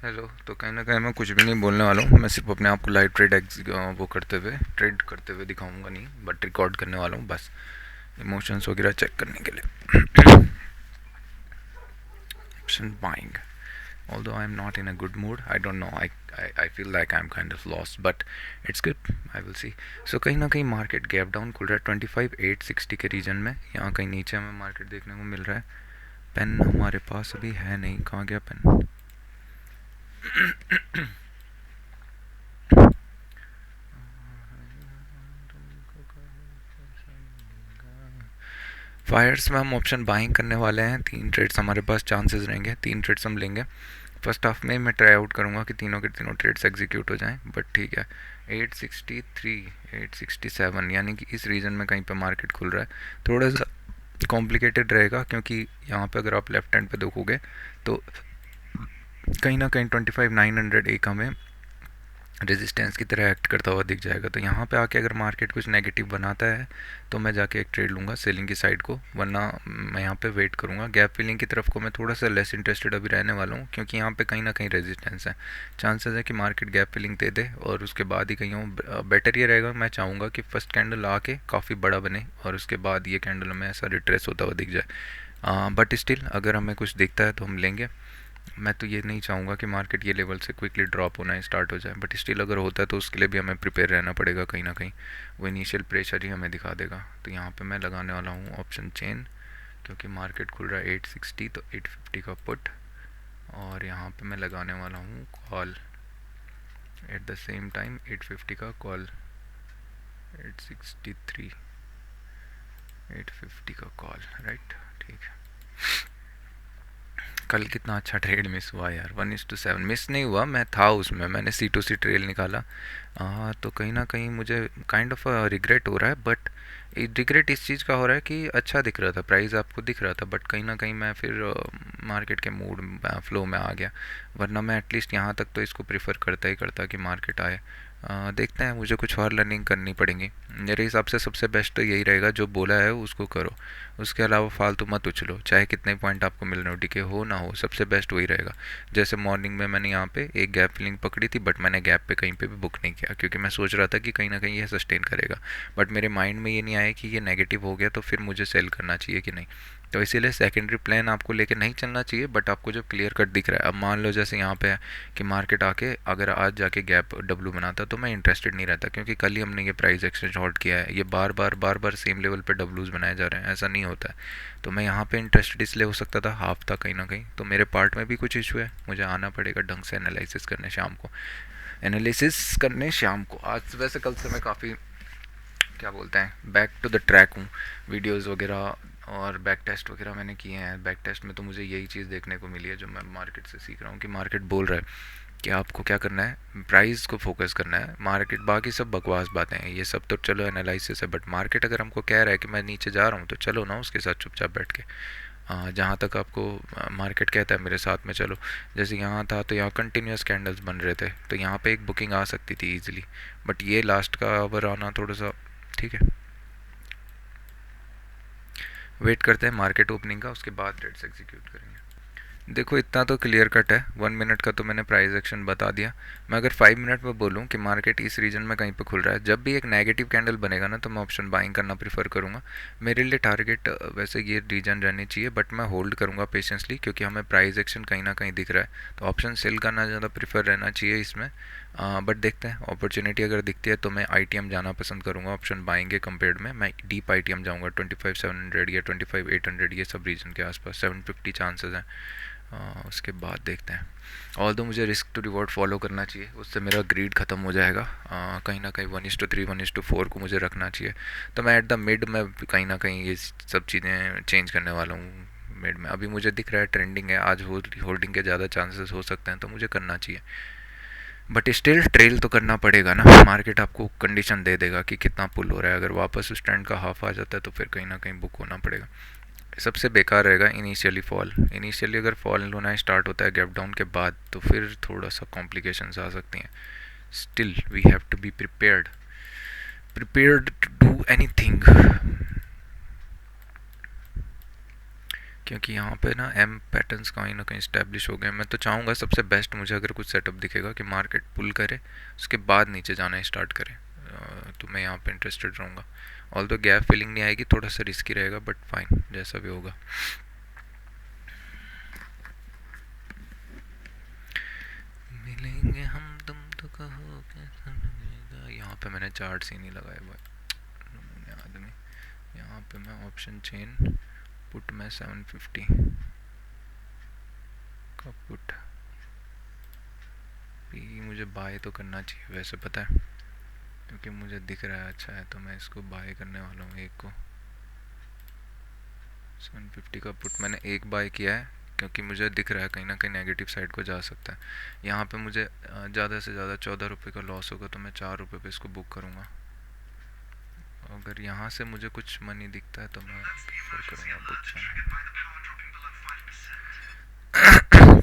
Hello. तो कहीं ना कहीं मैं कुछ भी नहीं बोलने वाला हूँ। मैं सिर्फ अपने आप को लाइव वो करते हुए ट्रेड करते हुए दिखाऊंगा नहीं, बट रिकॉर्ड करने वाला हूँ बस, इमोशंस वगैरह चेक करने के लिए। Option buying. Although I'm not in a good mood, I don't know. I feel like I'm kind of lost, but it's good. I will see. So कहीं ना कहीं मार्केट गैप डाउन खुल रहा है 25,860 के रीजन में। यहाँ कहीं नीचे हमें मार्केट देखने को मिल रहा है। पेन हमारे पास अभी है नहीं, कहाँ गया पेन? फायर्स में हम ऑप्शन बाइंग करने वाले हैं। 3 ट्रेड्स हमारे पास चांसेस रहेंगे, 3 ट्रेड्स हम लेंगे। फर्स्ट हाफ में मैं ट्राई आउट करूँगा कि तीनों के तीनों ट्रेड्स एग्जीक्यूट हो जाएं, बट ठीक है। 863, 867 यानी कि इस रीजन में कहीं पे मार्केट खुल रहा है। थोड़ा सा कॉम्प्लिकेटेड रहेगा क्योंकि यहाँ पे अगर आप लेफ्ट हैंड पे देखोगे तो कहीं ना कहीं 25,900 एक हमें रेजिस्टेंस की तरह एक्ट करता हुआ दिख जाएगा। तो यहाँ पे आके अगर मार्केट कुछ नेगेटिव बनाता है तो मैं जाके एक ट्रेड लूँगा सेलिंग की साइड को, वरना मैं यहाँ पे वेट करूँगा। गैप फिलिंग की तरफ को मैं थोड़ा सा लेस इंटरेस्टेड अभी रहने वाला हूँ क्योंकि यहाँ पे कहीं ना कहीं रेजिस्टेंस है। चांसेस है कि मार्केट गैप फिलिंग दे दे और उसके बाद ही कहीं हो। बेटर ये रहेगा, मैं चाहूँगा कि फर्स्ट कैंडल आके काफ़ी बड़ा बने और उसके बाद ये कैंडल हमें ऐसा रिट्रेस होता हुआ दिख जाए। बट स्टिल अगर हमें कुछ दिखता है तो हम लेंगे। मैं तो ये नहीं चाहूँगा कि मार्केट ये लेवल से क्विकली ड्रॉप होना स्टार्ट हो जाए, बट स्टिल अगर होता है तो उसके लिए भी हमें प्रिपेयर रहना पड़ेगा। कहीं ना कहीं वो इनिशियल प्रेशर ही हमें दिखा देगा। तो यहाँ पे मैं लगाने वाला हूँ ऑप्शन चेन, क्योंकि मार्केट खुल रहा है 860 तो 850 का पुट, और यहाँ पे मैं लगाने वाला हूँ call at the same time 850 का कॉल, 863 850 का कॉल, राइट। ठीक है। कल कितना अच्छा ट्रेड मिस हुआ यार, 1:7 मिस नहीं हुआ, मैं था उसमें, मैंने C2C ट्रेल निकाला। तो कहीं ना कहीं मुझे काइंड ऑफ रिग्रेट हो रहा है, बट रिग्रेट इस चीज़ का हो रहा है कि अच्छा दिख रहा था, प्राइस आपको दिख रहा था, बट कहीं ना कहीं मैं फिर मार्केट के मूड फ्लो में आ गया। वरना मैं एटलीस्ट यहाँ तक तो इसको प्रेफर करता ही करता कि मार्केट आए। देखते हैं, मुझे कुछ और लर्निंग करनी पड़ेगी। मेरे हिसाब से सबसे बेस्ट तो यही रहेगा, जो बोला है उसको करो, उसके अलावा फालतू मत उछलो, चाहे कितने पॉइंट आपको मिल रहे हो, डीके हो ना हो, सबसे बेस्ट वही रहेगा। जैसे मॉर्निंग में मैंने यहाँ पे एक गैप फिलिंग पकड़ी थी, बट मैंने गैप पे कहीं पे भी बुक नहीं किया क्योंकि मैं सोच रहा था कि कहीं ना कहीं ये सस्टेन करेगा। बट मेरे माइंड में ये नहीं आया कि ये नेगेटिव हो गया तो फिर मुझे सेल करना चाहिए कि नहीं। तो इसीलिए सेकेंडरी प्लान आपको लेके नहीं चलना चाहिए, बट आपको जब क्लियर कट दिख रहा है, अब मान लो जैसे यहाँ पे है कि मार्केट आके अगर आज जाके गैप डब्लू बनाता तो मैं इंटरेस्टेड नहीं रहता, क्योंकि कल ही हमने ये प्राइस एक्सचेंज हॉल्ट किया है, ये बार बार सेम लेवल पे डब्लूज बनाए जा रहे हैं, ऐसा नहीं होता है। तो मैं यहाँ पे इंटरेस्टेड इसलिए हो सकता था, हाफ था कहीं ना कहीं, तो मेरे पार्ट में भी कुछ इशू है, मुझे आना पड़ेगा ढंग से एनालिसिस करने शाम को, एनालिसिस करने शाम को। आज वैसे कल से मैं काफ़ी क्या बोलते हैं बैक टू द ट्रैक हूँ, वीडियोस वगैरह और बैक टेस्ट वगैरह मैंने किए हैं। बैक टेस्ट में तो मुझे यही चीज़ देखने को मिली है जो मैं मार्केट से सीख रहा हूँ, कि मार्केट बोल रहा है कि आपको क्या करना है, प्राइस को फोकस करना है। मार्केट बाकी सब बकवास बातें हैं, ये सब तो चलो एनालिसिस है, बट मार्केट अगर हमको कह रहा है कि मैं नीचे जा रहा हूँ तो चलो ना उसके साथ चुपचाप बैठ के। जहाँ तक आपको मार्केट कहता है मेरे साथ में चलो। जैसे यहाँ था तो यहाँ कंटिन्यूस कैंडल्स बन रहे थे, तो यहाँ पे एक बुकिंग आ सकती थी इजीली, बट ये लास्ट का आवर आना थोड़ा सा ठीक है। वेट करते हैं मार्केट ओपनिंग का, उसके बाद ट्रेड्स एग्जीक्यूट करेंगे। देखो इतना तो क्लियर कट है, 1 मिनट का तो मैंने प्राइस एक्शन बता दिया। मैं अगर 5 मिनट में बोलूँ कि मार्केट इस रीजन में कहीं पे खुल रहा है, जब भी एक नेगेटिव कैंडल बनेगा ना तो मैं ऑप्शन बाइंग करना प्रीफर करूँगा। मेरे लिए टारगेट वैसे ये रीजन रहनी चाहिए, बट मैं होल्ड करूँगा पेशेंसली क्योंकि हमें प्राइस एक्शन कहीं ना कहीं दिख रहा है, तो ऑप्शन सेल करना ज़्यादा प्रीफर रहना चाहिए इसमें। बट देखते हैं, अपॉर्चुनिटी अगर दिखती है तो मैं ITM जाना पसंद करूँगा ऑप्शन बाइंग के कंपेयर्ड में। मैं डीप ITM जाऊँगा 25,700 या 25,800 ये सब रीजन के आसपास, 750 चांसेस हैं। उसके बाद देखते हैं। और दो मुझे रिस्क टू रिवॉर्ड फॉलो करना चाहिए, उससे मेरा ग्रीड ख़त्म हो जाएगा। कहीं ना कहीं 1:3 1:4 को मुझे रखना चाहिए। तो मैं एट द मिड में कहीं ना कहीं ये सब चीज़ें चेंज करने वाला हूँ। मिड में अभी मुझे दिख रहा है ट्रेंडिंग है, आज होल्डिंग के ज़्यादा चांसेस हो सकते हैं, तो मुझे करना चाहिए। बट स्टिल ट्रेल तो करना पड़ेगा ना, मार्केट आपको कंडीशन दे देगा कि कितना पुल हो रहा है। अगर वापस उस ट्रेंड का हाफ आ जाता है तो फिर कहीं ना कहीं बुक होना पड़ेगा। सबसे बेकार रहेगा इनिशियली फॉल। इनिशियली अगर फॉल होना स्टार्ट होता है गैप डाउन के बाद तो फिर थोड़ा सा कॉम्प्लिकेशंस आ सकती हैं। Still we have to be prepared, prepared to do anything. क्योंकि यहाँ पे ना एम पैटर्न्स कहीं ना कहीं स्टैब्लिश हो गए। मैं तो चाहूँगा सबसे बेस्ट मुझे अगर कुछ सेटअप दिखेगा कि मार्केट पुल करे उसके बाद नीचे जाना स्टार्ट करे, तो मैं यहाँ पे इंटरेस्टेड रहूँगा। ऑल तो गैप फिलिंग नहीं आएगी, थोड़ा सा रिस्की रहेगा, बट फाइन जैसा भी होगा। मिलेंगे हम तुम तो कहो कैसा लगेगा। यहाँ पे मैंने चार्ट ही नहीं लगाए भाई, नमूने आदमी। यहाँ पे मैं ऑप्शन चेन पुट में 750 का पुट भी मुझे बाय तो करना चाहिए वैसे, पता है, क्योंकि मुझे दिख रहा है अच्छा है, तो मैं इसको बाय करने वाला हूँ। एक को 750 का पुट मैंने एक बाय किया है, क्योंकि मुझे दिख रहा है कहीं ना कहीं नेगेटिव साइड को जा सकता है। यहाँ पे मुझे ज़्यादा से ज़्यादा 14 रुपये का लॉस होगा, तो मैं 4 रुपये पे इसको बुक करूँगा। अगर यहाँ से मुझे कुछ मनी दिखता है तो मैं प्रेफर करूँगा बुक करना।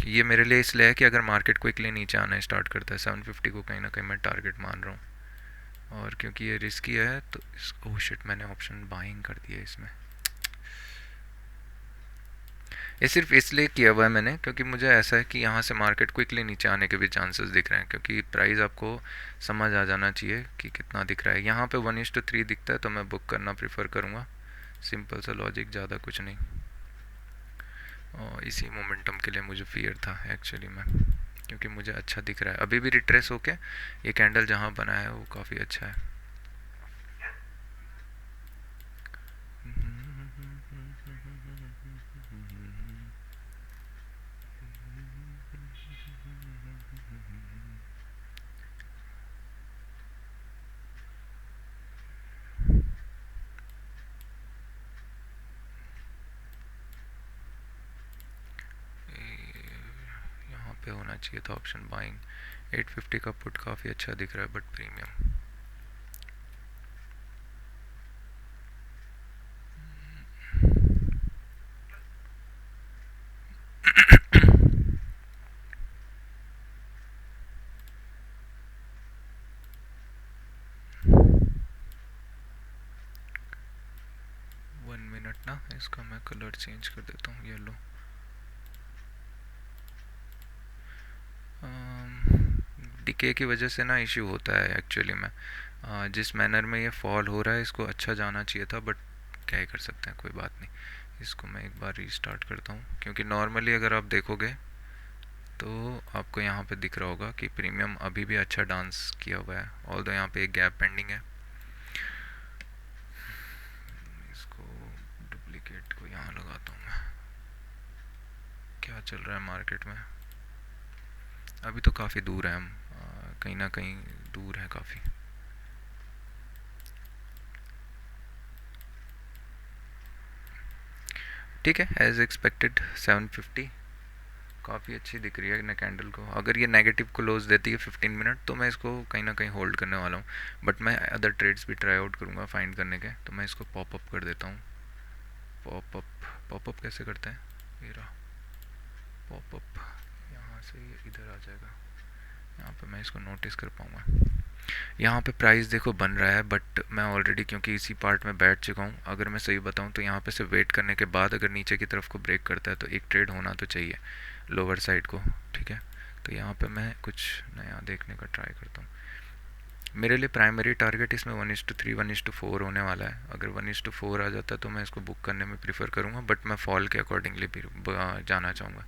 ये मेरे लिए इसलिए है कि अगर मार्केट क्विकली नीचे आना स्टार्ट करता है 750 को कहीं ना कहीं मैं टारगेट मान रहा हूँ, और क्योंकि ये रिस्की है तो इस ओह शिट, मैंने ऑप्शन बाइंग कर दिया इसमें। ये सिर्फ इसलिए किया हुआ है मैंने क्योंकि मुझे ऐसा है कि यहाँ से मार्केट क्विकली नीचे आने के भी चांसेस दिख रहे हैं, क्योंकि प्राइस आपको समझ आ जाना चाहिए कि कितना दिख रहा है। यहाँ पे 1:3 दिखता है तो मैं बुक करना प्रेफर करूँगा। सिंपल सा लॉजिक, ज़्यादा कुछ नहीं। और इसी मोमेंटम के लिए मुझे फियर था एक्चुअली में, क्योंकि मुझे अच्छा दिख रहा है अभी भी रिट्रेस होके। ये कैंडल जहाँ बना है वो काफ़ी अच्छा है। यहाँ पे होना चाहिए था ऑप्शन बाइंग। 850 का पुट काफ़ी अच्छा दिख रहा है, बट प्रीमियम। वन मिनट ना, इसका मैं कलर चेंज कर देता हूँ, येलो। डिके की वजह से ना इश्यू होता है एक्चुअली में। जिस मैनर में ये फॉल हो रहा है इसको अच्छा जाना चाहिए था, बट क्या ही कर सकते हैं, कोई बात नहीं। इसको मैं एक बार रीस्टार्ट करता हूँ, क्योंकि नॉर्मली अगर आप देखोगे तो आपको यहाँ पे दिख रहा होगा कि प्रीमियम अभी भी अच्छा डांस किया हुआ है, ऑल्दो यहाँ पे एक गैप पेंडिंग है। इसको डुप्लीकेट को यहाँ लगाता हूँ मैं। क्या चल रहा है मार्केट में? अभी तो काफ़ी दूर है हम, कहीं ना कहीं दूर है काफ़ी। ठीक है, एज एक्सपेक्टेड 750 काफ़ी अच्छी दिख रही है ना कैंडल को। अगर ये नेगेटिव क्लोज देती है 15 मिनट तो मैं इसको कहीं ना कहीं होल्ड करने वाला हूँ, बट मैं अदर ट्रेड्स भी ट्राई आउट करूँगा फाइंड करने के। तो मैं इसको पॉपअप कर देता हूँ। पॉपअप पॉपअप कैसे करते हैं? ये रहा पॉपअप, यहाँ से ये इधर आ जाएगा, यहाँ पे मैं इसको नोटिस कर पाऊँगा। यहाँ पे प्राइस देखो बन रहा है, बट मैं ऑलरेडी क्योंकि इसी पार्ट में बैठ चुका हूँ, अगर मैं सही बताऊँ तो यहाँ पे से वेट करने के बाद अगर नीचे की तरफ को ब्रेक करता है तो एक ट्रेड होना तो चाहिए लोअर साइड को। ठीक है, तो यहाँ पे मैं कुछ नया देखने का ट्राई करता हूँ। मेरे लिए प्राइमरी टारगेट इसमें 1:3 1:4 होने वाला है। अगर 1:4 आ जाता है तो मैं इसको बुक करने में प्रीफर करूँगा, बट मैं फॉल के अकॉर्डिंगली भी जाना चाहूँगा।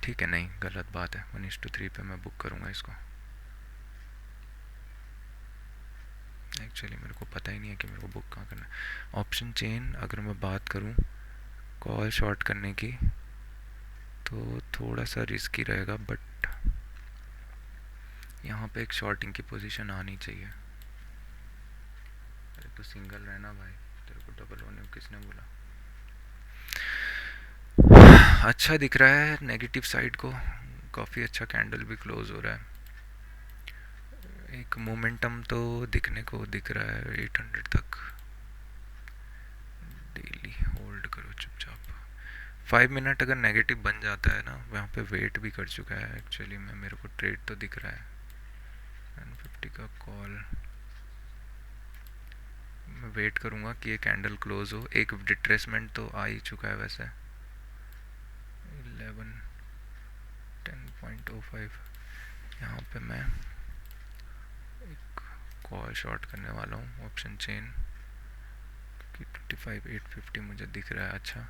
ठीक है, नहीं गलत बात है, 1:3 पे मैं बुक करूँगा इसको। एक्चुअली मेरे को पता ही नहीं है कि मेरे को बुक कहाँ करना है। ऑप्शन चेन अगर मैं बात करूँ कॉल शॉर्ट करने की तो थोड़ा सा रिस्की रहेगा, बट यहाँ पे एक शॉर्टिंग की पोजीशन आनी चाहिए। अरे तो सिंगल रहना भाई, तेरे को डबल होने को किसने बोला? अच्छा दिख रहा है नेगेटिव साइड को, काफ़ी अच्छा कैंडल भी क्लोज हो रहा है। एक मोमेंटम तो दिखने को दिख रहा है 800 तक। डेली होल्ड करो चुपचाप। 5 मिनट अगर नेगेटिव बन जाता है ना, वहाँ पे वेट भी कर चुका है एक्चुअली में, मेरे को ट्रेड तो दिख रहा है। 150 का कॉल मैं वेट करूँगा कि ये कैंडल क्लोज हो। एक डिट्रेसमेंट तो आ ही चुका है वैसे। 11 10.05 यहाँ पे मैं एक कॉल शॉर्ट करने वाला हूँ ऑप्शन चेन कि 25,850 मुझे दिख रहा है। अच्छा,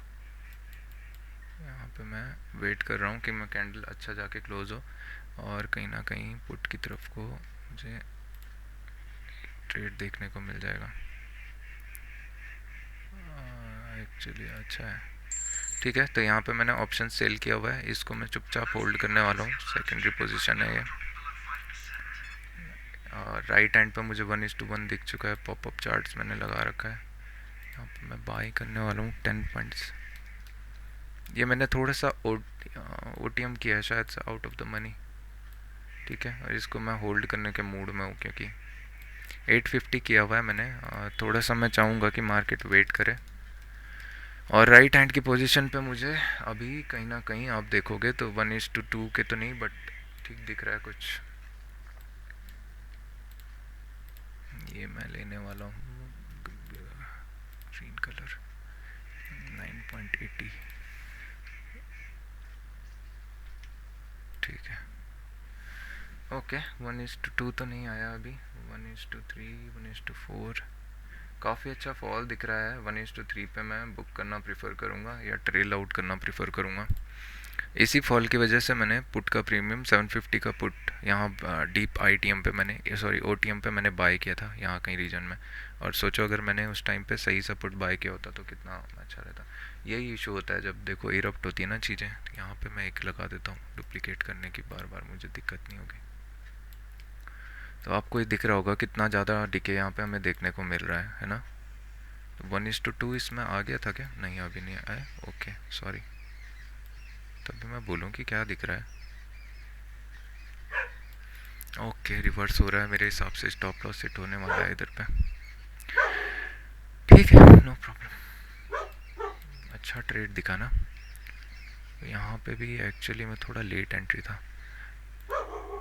यहाँ पे मैं वेट कर रहा हूँ कि मैं कैंडल अच्छा जाके क्लोज हो और कहीं ना कहीं पुट की तरफ को मुझे ट्रेड देखने को मिल जाएगा। एक्चुअली अच्छा है, ठीक है। तो यहाँ पे मैंने ऑप्शन सेल किया हुआ है, इसको मैं चुपचाप होल्ड करने वाला हूँ। सेकेंडरी पोजीशन है ये। राइट हैंड पे मुझे 1:1 दिख चुका है, पॉपअप चार्ट्स मैंने लगा रखा है। यहाँ पे मैं बाई करने वाला हूँ 10 पॉइंट्स। ये मैंने थोड़ा सा OTM किया है शायद से, आउट ऑफ द मनी, ठीक है। और इसको मैं होल्ड करने के मूड में हूँ क्योंकि 850 किया हुआ है मैंने। थोड़ा सा मैं चाहूँगा कि मार्केट वेट करे। और राइट हैंड की पोजीशन पे मुझे अभी कहीं ना कहीं आप देखोगे तो 1:2 के तो नहीं, बट ठीक दिख रहा है कुछ। ये मैं लेने वाला हूँ ग्रीन कलर 9.80, ठीक है। ओके, 1:2 तो नहीं आया अभी। 1:3 1:4 काफ़ी अच्छा फॉल दिख रहा है। 1:3 पे मैं बुक करना प्रीफर करूँगा या ट्रेल आउट करना प्रीफर करूँगा। इसी फॉल की वजह से मैंने पुट का प्रीमियम 750 का पुट यहाँ डीप ITM पे मैंने, सॉरी OTM पे मैंने बाय किया था यहाँ कहीं रीजन में। और सोचो अगर मैंने उस टाइम पे सही सा पुट बाय किया होता तो कितना अच्छा रहता। यही इशू होता है जब देखो इरप्ट होती है ना चीज़ें। यहाँ पे मैं एक लगा देता हूँ डुप्लीकेट करने की, बार बार मुझे दिक्कत नहीं होगी। तो आपको ये दिख रहा होगा कितना ज़्यादा डिके यहाँ पे हमें देखने को मिल रहा है ना। तो 1:2 इसमें आ गया था क्या? नहीं, अभी नहीं आया। Okay, sorry. तभी मैं बोलूँ कि क्या दिख रहा है। ओके, रिवर्स हो रहा है मेरे हिसाब से। स्टॉप लॉस सेट होने वाला है इधर पे, ठीक है, नो प्रॉब्लम। अच्छा ट्रेड दिखा ना। यहाँ पे भी एक्चुअली मैं थोड़ा लेट एंट्री था।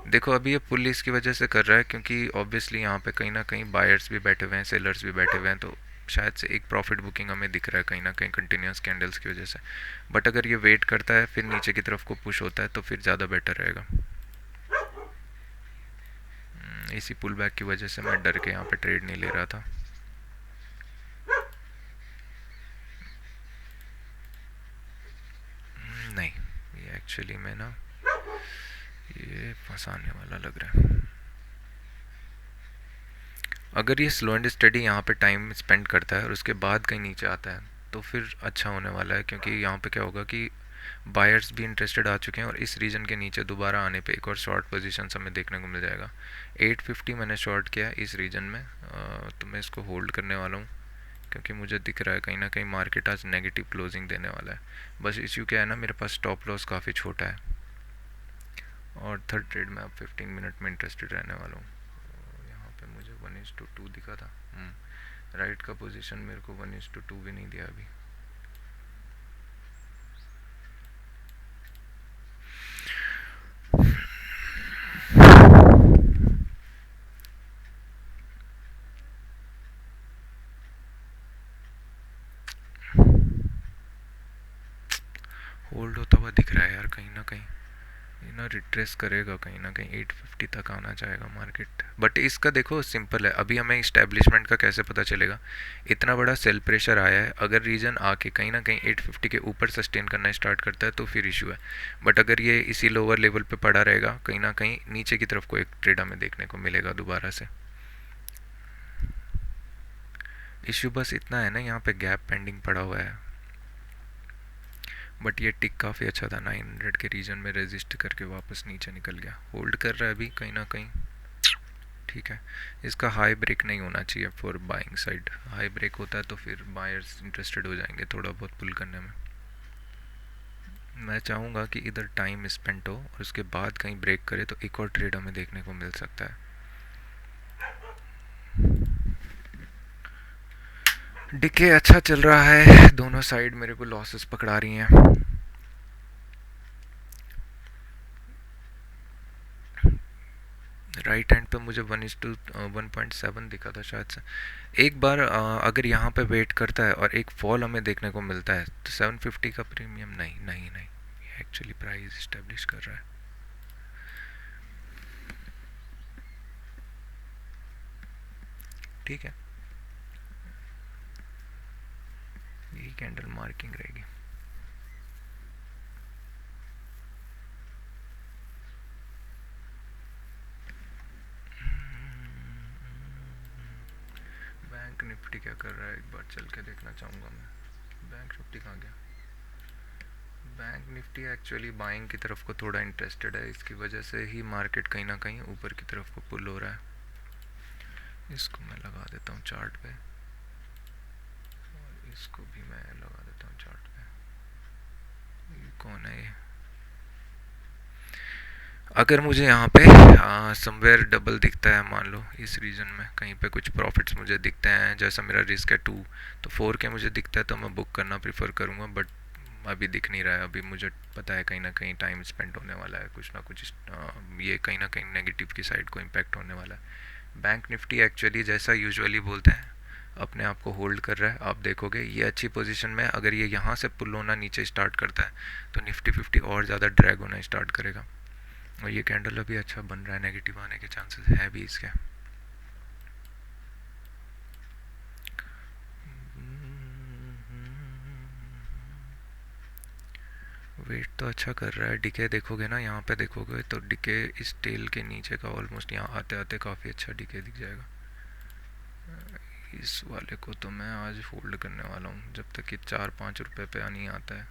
देखो अभी ये पुल इसकी वजह से कर रहा है क्योंकि ऑब्वियसली यहाँ पे कहीं ना कहीं बायर्स भी बैठे हुए हैं, सेलर्स भी बैठे हुए हैं, तो शायद से एक प्रॉफिट बुकिंग हमें दिख रहा है कहीं ना कहीं कंटिन्यूस कैंडल्स की वजह से। बट अगर ये वेट करता है फिर नीचे की तरफ को पुश होता है तो फिर ज़्यादा बेटर रहेगा। इसी पुल बैक की वजह से मैं डर के यहाँ पे ट्रेड नहीं ले रहा था। नहीं, ये एक्चुअली में ना ये फंसाने वाला लग रहा है। अगर ये स्लो एंड स्टडी यहाँ पे टाइम स्पेंड करता है और उसके बाद कहीं नीचे आता है तो फिर अच्छा होने वाला है, क्योंकि यहाँ पे क्या होगा कि बायर्स भी इंटरेस्टेड आ चुके हैं और इस रीजन के नीचे दोबारा आने पे एक और शॉर्ट पोजीशन हमें देखने को मिल जाएगा। 850 मैंने शॉर्ट किया इस रीजन में, तो मैं इसको होल्ड करने वाला हूँ क्योंकि मुझे दिख रहा है कहीं ना कहीं मार्केट आज नेगेटिव क्लोजिंग देने वाला है। बस इश्यू क्या है ना, मेरे पास स्टॉप लॉस काफ़ी छोटा है और थर्ड ट्रेड में अब 15 मिनट में इंटरेस्टेड रहने वाला हूँ। यहाँ पे मुझे 1:2 दिखा था। राइट का पोजीशन मेरे को 1:2 भी नहीं दिया अभी। होल्ड होता हुआ दिख रहा है यार कहीं ना कहीं। ये ना रिट्रेस करेगा कहीं ना कहीं, 850 तक आना चाहेगा मार्केट। बट इसका देखो सिंपल है, अभी हमें इस्टेब्लिशमेंट का कैसे पता चलेगा। इतना बड़ा सेल प्रेशर आया है, अगर रीजन आके कहीं ना कहीं 850 के ऊपर सस्टेन करना स्टार्ट करता है तो फिर इशू है। बट अगर ये इसी लोअर लेवल पे पड़ा रहेगा कहीं ना कहीं नीचे की तरफ को एक ट्रेड हमें देखने को मिलेगा दोबारा से। इशू बस इतना है ना, यहाँ पे गैप पेंडिंग पड़ा हुआ है। बट ये टिक काफ़ी अच्छा था, 900 के रीजन में रेजिस्ट करके वापस नीचे निकल गया। होल्ड कर रहा है अभी कहीं ना कहीं, ठीक है। इसका हाई ब्रेक नहीं होना चाहिए for buying side. High break होता है तो फिर बायर्स इंटरेस्टेड हो जाएंगे थोड़ा बहुत पुल करने में। मैं चाहूँगा कि इधर टाइम स्पेंड हो और उसके बाद कहीं ब्रेक करे तो एक और ट्रेड हमें देखने को मिल सकता है। डिके अच्छा चल रहा है, दोनों साइड मेरे को लॉसेस पकड़ा रही हैं। राइट हैंड पे मुझे 1:1.7 दिखा था शायद से। एक बार अगर यहाँ पे वेट करता है और एक फॉल हमें देखने को मिलता है तो 750 का प्रीमियम नहीं नहीं नहीं, ये एक्चुअली प्राइस इस्टेब्लिश कर रहा है। ठीक है, यही कैंडल मार्किंग रहेगी। बैंक निफ्टी क्या कर रहा है एक बार चल के देखना चाहूँगा मैं। बैंक निफ्टी कहाँ गया? बैंक निफ्टी एक्चुअली बाइंग की तरफ को थोड़ा इंटरेस्टेड है, इसकी वजह से ही मार्केट कहीं ना कहीं ऊपर की तरफ को पुल हो रहा है। इसको मैं लगा देता हूँ चार्ट पे, और इसको भी मैं लगा देता हूँ चार्ट पे। ये कौन है ये? अगर मुझे यहाँ पे समवेयर डबल दिखता है, मान लो इस रीजन में कहीं पे कुछ प्रॉफिट्स मुझे दिखते हैं, जैसा मेरा रिस्क है 2, तो 4 के मुझे दिखता है तो मैं बुक करना प्रीफर करूँगा, बट अभी दिख नहीं रहा है। अभी मुझे पता है कहीं ना कहीं टाइम स्पेंड होने वाला है, कुछ ना कुछ ये कहीं ना कहीं नेगेटिव की साइड को इम्पैक्ट होने वाला है। बैंक निफ्टी एक्चुअली जैसा यूजुअली बोलते हैं अपने आप को होल्ड कर रहा है। आप देखोगे ये अच्छी पोजीशन में, अगर ये यहाँ से पुल होना नीचे स्टार्ट करता है तो निफ्टी 50 और ज़्यादा ड्रैग होना स्टार्ट करेगा। और ये कैंडल अभी अच्छा बन रहा है, नेगेटिव आने के चांसेस है भी इसके। वेट तो अच्छा कर रहा है। डिके देखोगे ना, यहाँ पे देखोगे तो डिके इस टेल के नीचे का ऑलमोस्ट यहाँ आते आते काफ़ी अच्छा डिके दिख जाएगा। इस वाले को तो मैं आज होल्ड करने वाला हूँ जब तक कि 4-5 रुपये पे नहीं आता है।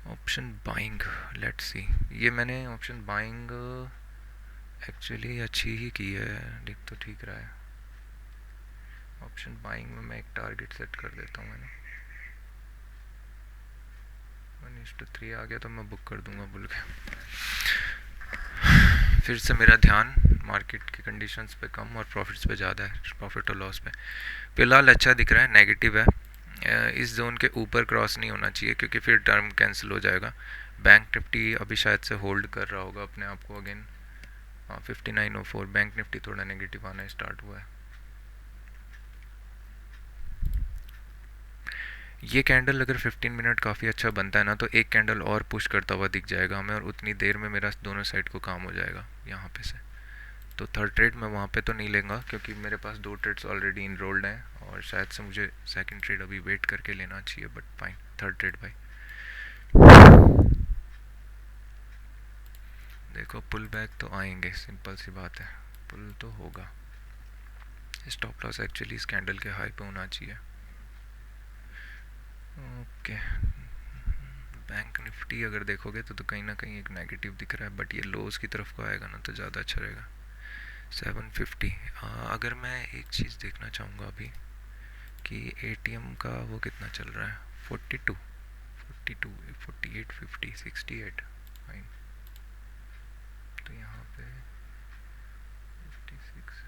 Option buying, let's see. ये मैंने ऑप्शन बाइंग एक्चुअली अच्छी ही की है, दिख तो ठीक रहा है। ऑप्शन बाइंग में मैं एक टारगेट सेट कर देता हूँ। मैंने 1:3 आ गया तो मैं बुक कर दूंगा बोल के। फिर से मेरा ध्यान मार्केट की कंडीशंस पे कम और प्रॉफिट्स पे ज़्यादा है, प्रॉफिट और लॉस पे। फिलहाल अच्छा दिख रहा है, नेगेटिव है। इस जोन के ऊपर क्रॉस नहीं होना चाहिए क्योंकि फिर टर्म कैंसिल हो जाएगा। बैंक निफ्टी अभी शायद से होल्ड कर रहा होगा अपने आप को अगेन। 5904 बैंक निफ्टी थोड़ा नेगेटिव आना स्टार्ट हुआ है। ये कैंडल अगर 15 मिनट काफ़ी अच्छा बनता है ना तो एक कैंडल और पुश करता हुआ दिख जाएगा हमें, और उतनी देर में मेरा दोनों साइड को काम हो जाएगा यहाँ पे से। तो थर्ड ट्रेड मैं वहाँ पे तो नहीं लेंगा क्योंकि मेरे पास 2 ट्रेड्स ऑलरेडी इनरोल्ड हैं, और शायद से मुझे सेकंड ट्रेड अभी वेट करके लेना चाहिए, बट फाइन, थर्ड ट्रेड भाई। देखो पुल बैक तो आएंगे, सिंपल सी बात है, पुल तो होगा। स्टॉप लॉस एक्चुअली इस कैंडल के हाई पे होना चाहिए। ओके, बैंक निफ्टी अगर देखोगे तो कहीं ना कहीं एक नेगेटिव दिख रहा है, बट ये लोज की तरफ को आएगा ना तो ज़्यादा अच्छा रहेगा। 750। अगर मैं एक चीज़ देखना चाहूँगा अभी कि एटीएम का वो कितना चल रहा है, 42, 42, 48, 50, 68, फाइन। तो यहाँ पे 56,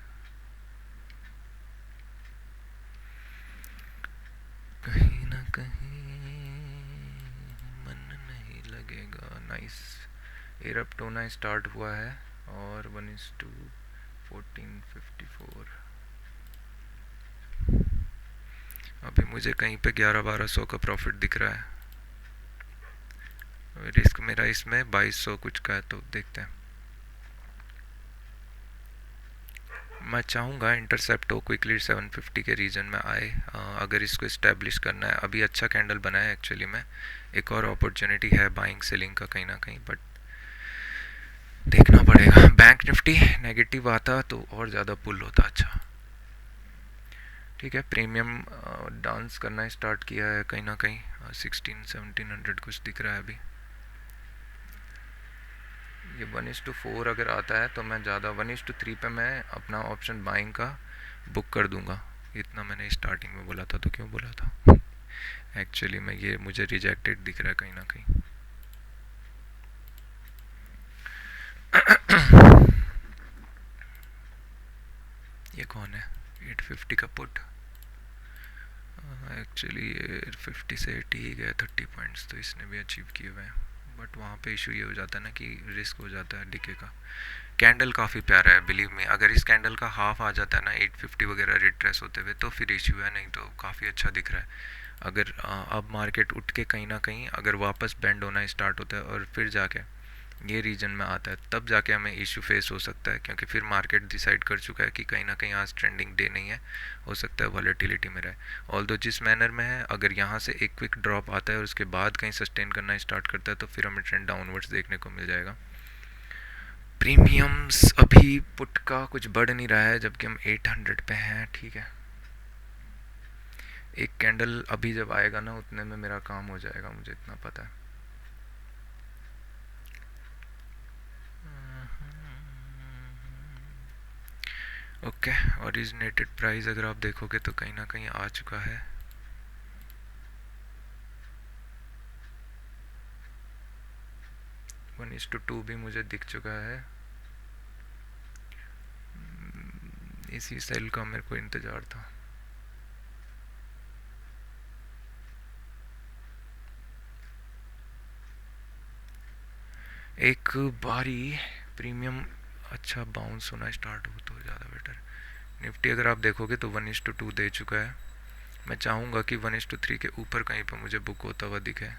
कहीं ना कहीं मन नहीं लगेगा। नाइस, एरप्ट होना स्टार्ट हुआ है, और 1:1454। अभी मुझे कहीं पे 11-1200 का प्रॉफिट दिख रहा है। रिस्क मेरा इसमें 2200 कुछ का है, तो देखते हैं। मैं चाहूँगा इंटरसेप्ट हो क्विकली 750 के रीजन में आए। अगर इसको इस्टेब्लिश करना है, अभी अच्छा कैंडल बना है एक्चुअली में, एक और अपॉर्चुनिटी है बाइंग सेलिंग का कहीं ना कहीं, बट देखना पड़ेगा। बैंक निफ्टी नेगेटिव आता तो और ज़्यादा पुल होता अच्छा। ठीक है, प्रीमियम डांस करना स्टार्ट किया है कहीं ना कहीं, 16-1700 कुछ दिख रहा है अभी। ये 1:4 अगर आता है तो मैं ज़्यादा 1:3 पे मैं अपना ऑप्शन बाइंग का बुक कर दूंगा। इतना मैंने स्टार्टिंग में बोला था, तो क्यों बोला था एक्चुअली में ये मुझे रिजेक्टेड दिख रहा है कहीं ना कहीं। ये कौन है? 850 का पुट, एक्चुअली ये 50 से 80 ही गया, 30 पॉइंट्स तो इसने भी अचीव किए हुए हैं, बट वहाँ पे इशू ये हो जाता है ना कि रिस्क हो जाता है डिके का। कैंडल काफ़ी प्यारा है बिलीव में, अगर इस कैंडल का हाफ आ जाता है ना 850 वगैरह रिट्रेस होते हुए तो फिर इशू है, नहीं तो काफ़ी अच्छा दिख रहा है। अगर अब मार्केट उठ के कहीं ना कहीं अगर वापस बेंड होना स्टार्ट होता है और फिर जाके ये रीजन में आता है, तब जाके हमें इशू फेस हो सकता है, क्योंकि फिर मार्केट डिसाइड कर चुका है कि कहीं ना कहीं आज ट्रेंडिंग डे नहीं है, हो सकता है वॉलेटिलिटी में रहे। ऑल्दो जिस मैनर में है, अगर यहाँ से एक क्विक ड्रॉप आता है और उसके बाद कहीं सस्टेन करना स्टार्ट करता है तो फिर हमें ट्रेंड डाउनवर्ड्स देखने को मिल जाएगा। प्रीमियम्स अभी पुट का कुछ बढ़ नहीं रहा है जबकि हम 800 पे हैं, ठीक है। एक कैंडल अभी जब आएगा ना उतने में मेरा काम हो जाएगा, मुझे इतना पता है। ओके, ओरिजिनेटेड प्राइस अगर आप देखोगे तो कहीं ना कहीं आ चुका है। 1:2 भी मुझे दिख चुका है। इसी सेल का मेरे को इंतज़ार था। एक बारी प्रीमियम अच्छा बाउंस होना स्टार्ट हो तो ज़्यादा बेटर। निफ्टी अगर आप देखोगे तो 1:2 दे चुका है। मैं चाहूँगा कि 1:3 के ऊपर कहीं पर मुझे बुक होता हुआ दिखे,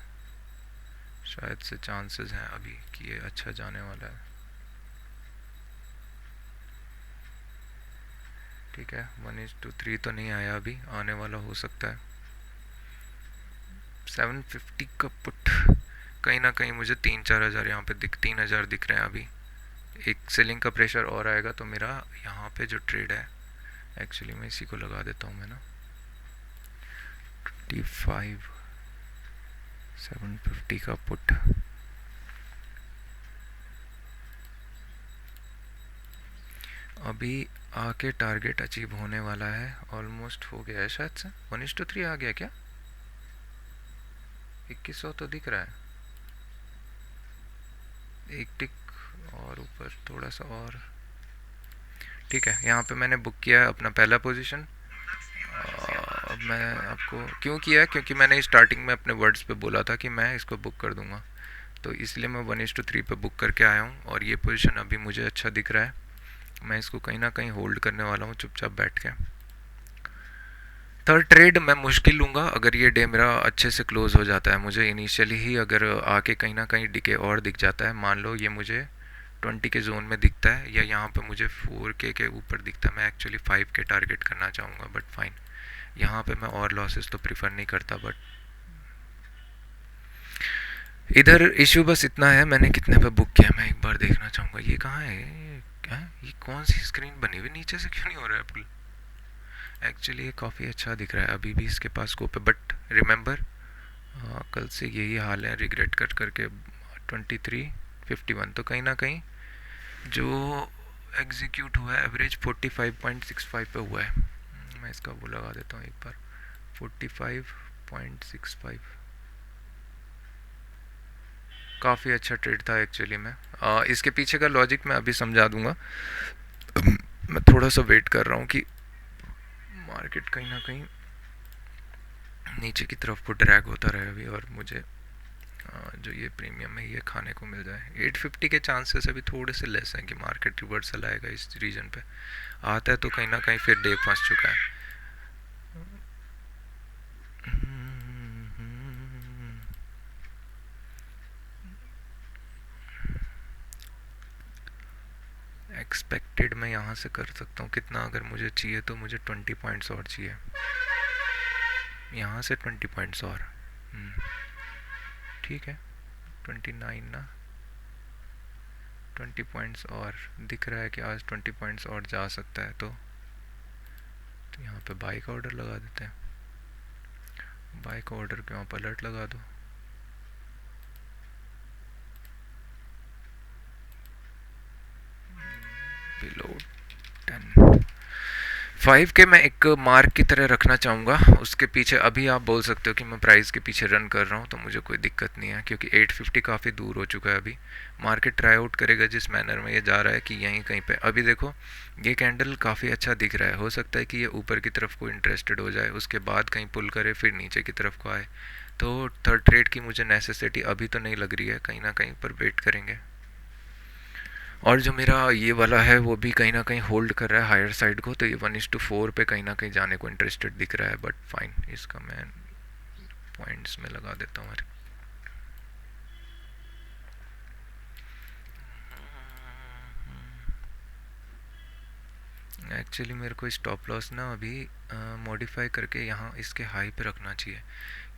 शायद से चांसेस हैं अभी कि ये अच्छा जाने वाला है। ठीक है, 1:3 तो नहीं आया अभी, आने वाला हो सकता है। 750 का पुट कहीं ना कहीं मुझे 3-4 हज़ार यहाँ पे 3 हज़ार दिख रहे हैं अभी। एक सेलिंग का प्रेशर और आएगा तो मेरा यहाँ पे जो ट्रेड है, एक्चुअली मैं इसी को लगा देता हूँ मैं ना, 25 750 का पुट। अभी आके टारगेट अचीव होने वाला है, ऑलमोस्ट हो गया है शायद से। 1:3 आ गया क्या? 2100 तो दिख रहा है। एक टिक और ऊपर थोड़ा सा और, ठीक है। यहाँ पे मैंने बुक किया है अपना पहला पोजीशन। अब मैं आपको क्यों किया है, क्योंकि मैंने स्टार्टिंग में अपने वर्ड्स पे बोला था कि मैं इसको बुक कर दूंगा, तो इसलिए मैं 1:3 पे बुक करके आया हूँ और ये पोजीशन अभी मुझे अच्छा दिख रहा है। मैं इसको कहीं ना कहीं होल्ड करने वाला हूँ चुपचाप बैठ के। थर्ड ट्रेड मैं मुश्किल लूँगा अगर ये डे मेरा अच्छे से क्लोज हो जाता है। मुझे इनिशियली ही अगर आके कहीं ना कहीं डिके और दिख जाता है, मान लो ये मुझे 20 के जोन में दिखता है या यहाँ पे मुझे 4K के ऊपर दिखता है, मैं एक्चुअली 5K टारगेट करना चाहूँगा, बट फाइन। यहाँ पे मैं और लॉसेस तो प्रिफर नहीं करता, बट इधर इशू बस इतना है, मैंने कितने पे बुक किया मैं एक बार देखना चाहूँगा। ये कहाँ है, क्या ये कौन सी स्क्रीन बनी हुई, नीचे से क्यों नहीं हो रहा है पुल? एक्चुअली ये काफ़ी अच्छा दिख रहा है, अभी भी इसके पास स्कोप है, बट रिमेंबर कल से यही हाल है, रिग्रेट कर करके 2351 तो कहीं ना कहीं जो एग्जीक्यूट हुआ है एवरेज 45.65 पे हुआ है। मैं इसका वो लगा देता हूँ एक बार, 45.65। काफ़ी अच्छा ट्रेड था एक्चुअली में। इसके पीछे का लॉजिक मैं अभी समझा दूंगा। मैं थोड़ा सा वेट कर रहा हूँ कि मार्केट कहीं ना कहीं नीचे की तरफ को ड्रैग होता रहे अभी, और मुझे जो ये प्रीमियम है ये खाने को मिल जाए। 850 के चांसेस अभी थोड़े से लेस हैं कि मार्केट रिवर्सल आएगा इस रीजन पे। आता है तो कहीं ना कहीं फिर डे फंस चुका है। एक्सपेक्टेड मैं यहाँ से कर सकता हूँ कितना, अगर मुझे चाहिए तो मुझे 20 पॉइंट्स और चाहिए, यहाँ से 20 पॉइंट्स और। ठीक है, 29 ना, 20 पॉइंट्स और दिख रहा है कि आज 20 पॉइंट्स और जा सकता है, तो यहाँ पे बाई का ऑर्डर लगा देते हैं। बाई का ऑर्डर के वहाँ पर अलर्ट लगा दो। बिलो 10 5K मैं एक मार्क की तरह रखना चाहूँगा। उसके पीछे अभी आप बोल सकते हो कि मैं प्राइस के पीछे रन कर रहा हूँ, तो मुझे कोई दिक्कत नहीं है, क्योंकि 850 काफ़ी दूर हो चुका है अभी। मार्केट ट्राई आउट करेगा जिस मैनर में ये जा रहा है कि यहीं कहीं पे। अभी देखो ये कैंडल काफ़ी अच्छा दिख रहा है, हो सकता है कि ये ऊपर की तरफ को इंटरेस्टेड हो जाए, उसके बाद कहीं पुल करे, फिर नीचे की तरफ को आए। तो थर्ड ट्रेड की मुझे नेसेसिटी अभी तो नहीं लग रही है, कहीं ना कहीं पर वेट करेंगे। और जो मेरा ये वाला है वो भी कहीं ना कहीं होल्ड कर रहा है हायर साइड को, तो ये 1:4 पे कहीं ना कहीं जाने को इंटरेस्टेड दिख रहा है, बट फाइन, इसका मैं पॉइंट्स में लगा देता हूँ। एक्चुअली मेरे को स्टॉप लॉस ना अभी मॉडिफाई करके यहाँ इसके हाई पे रखना चाहिए,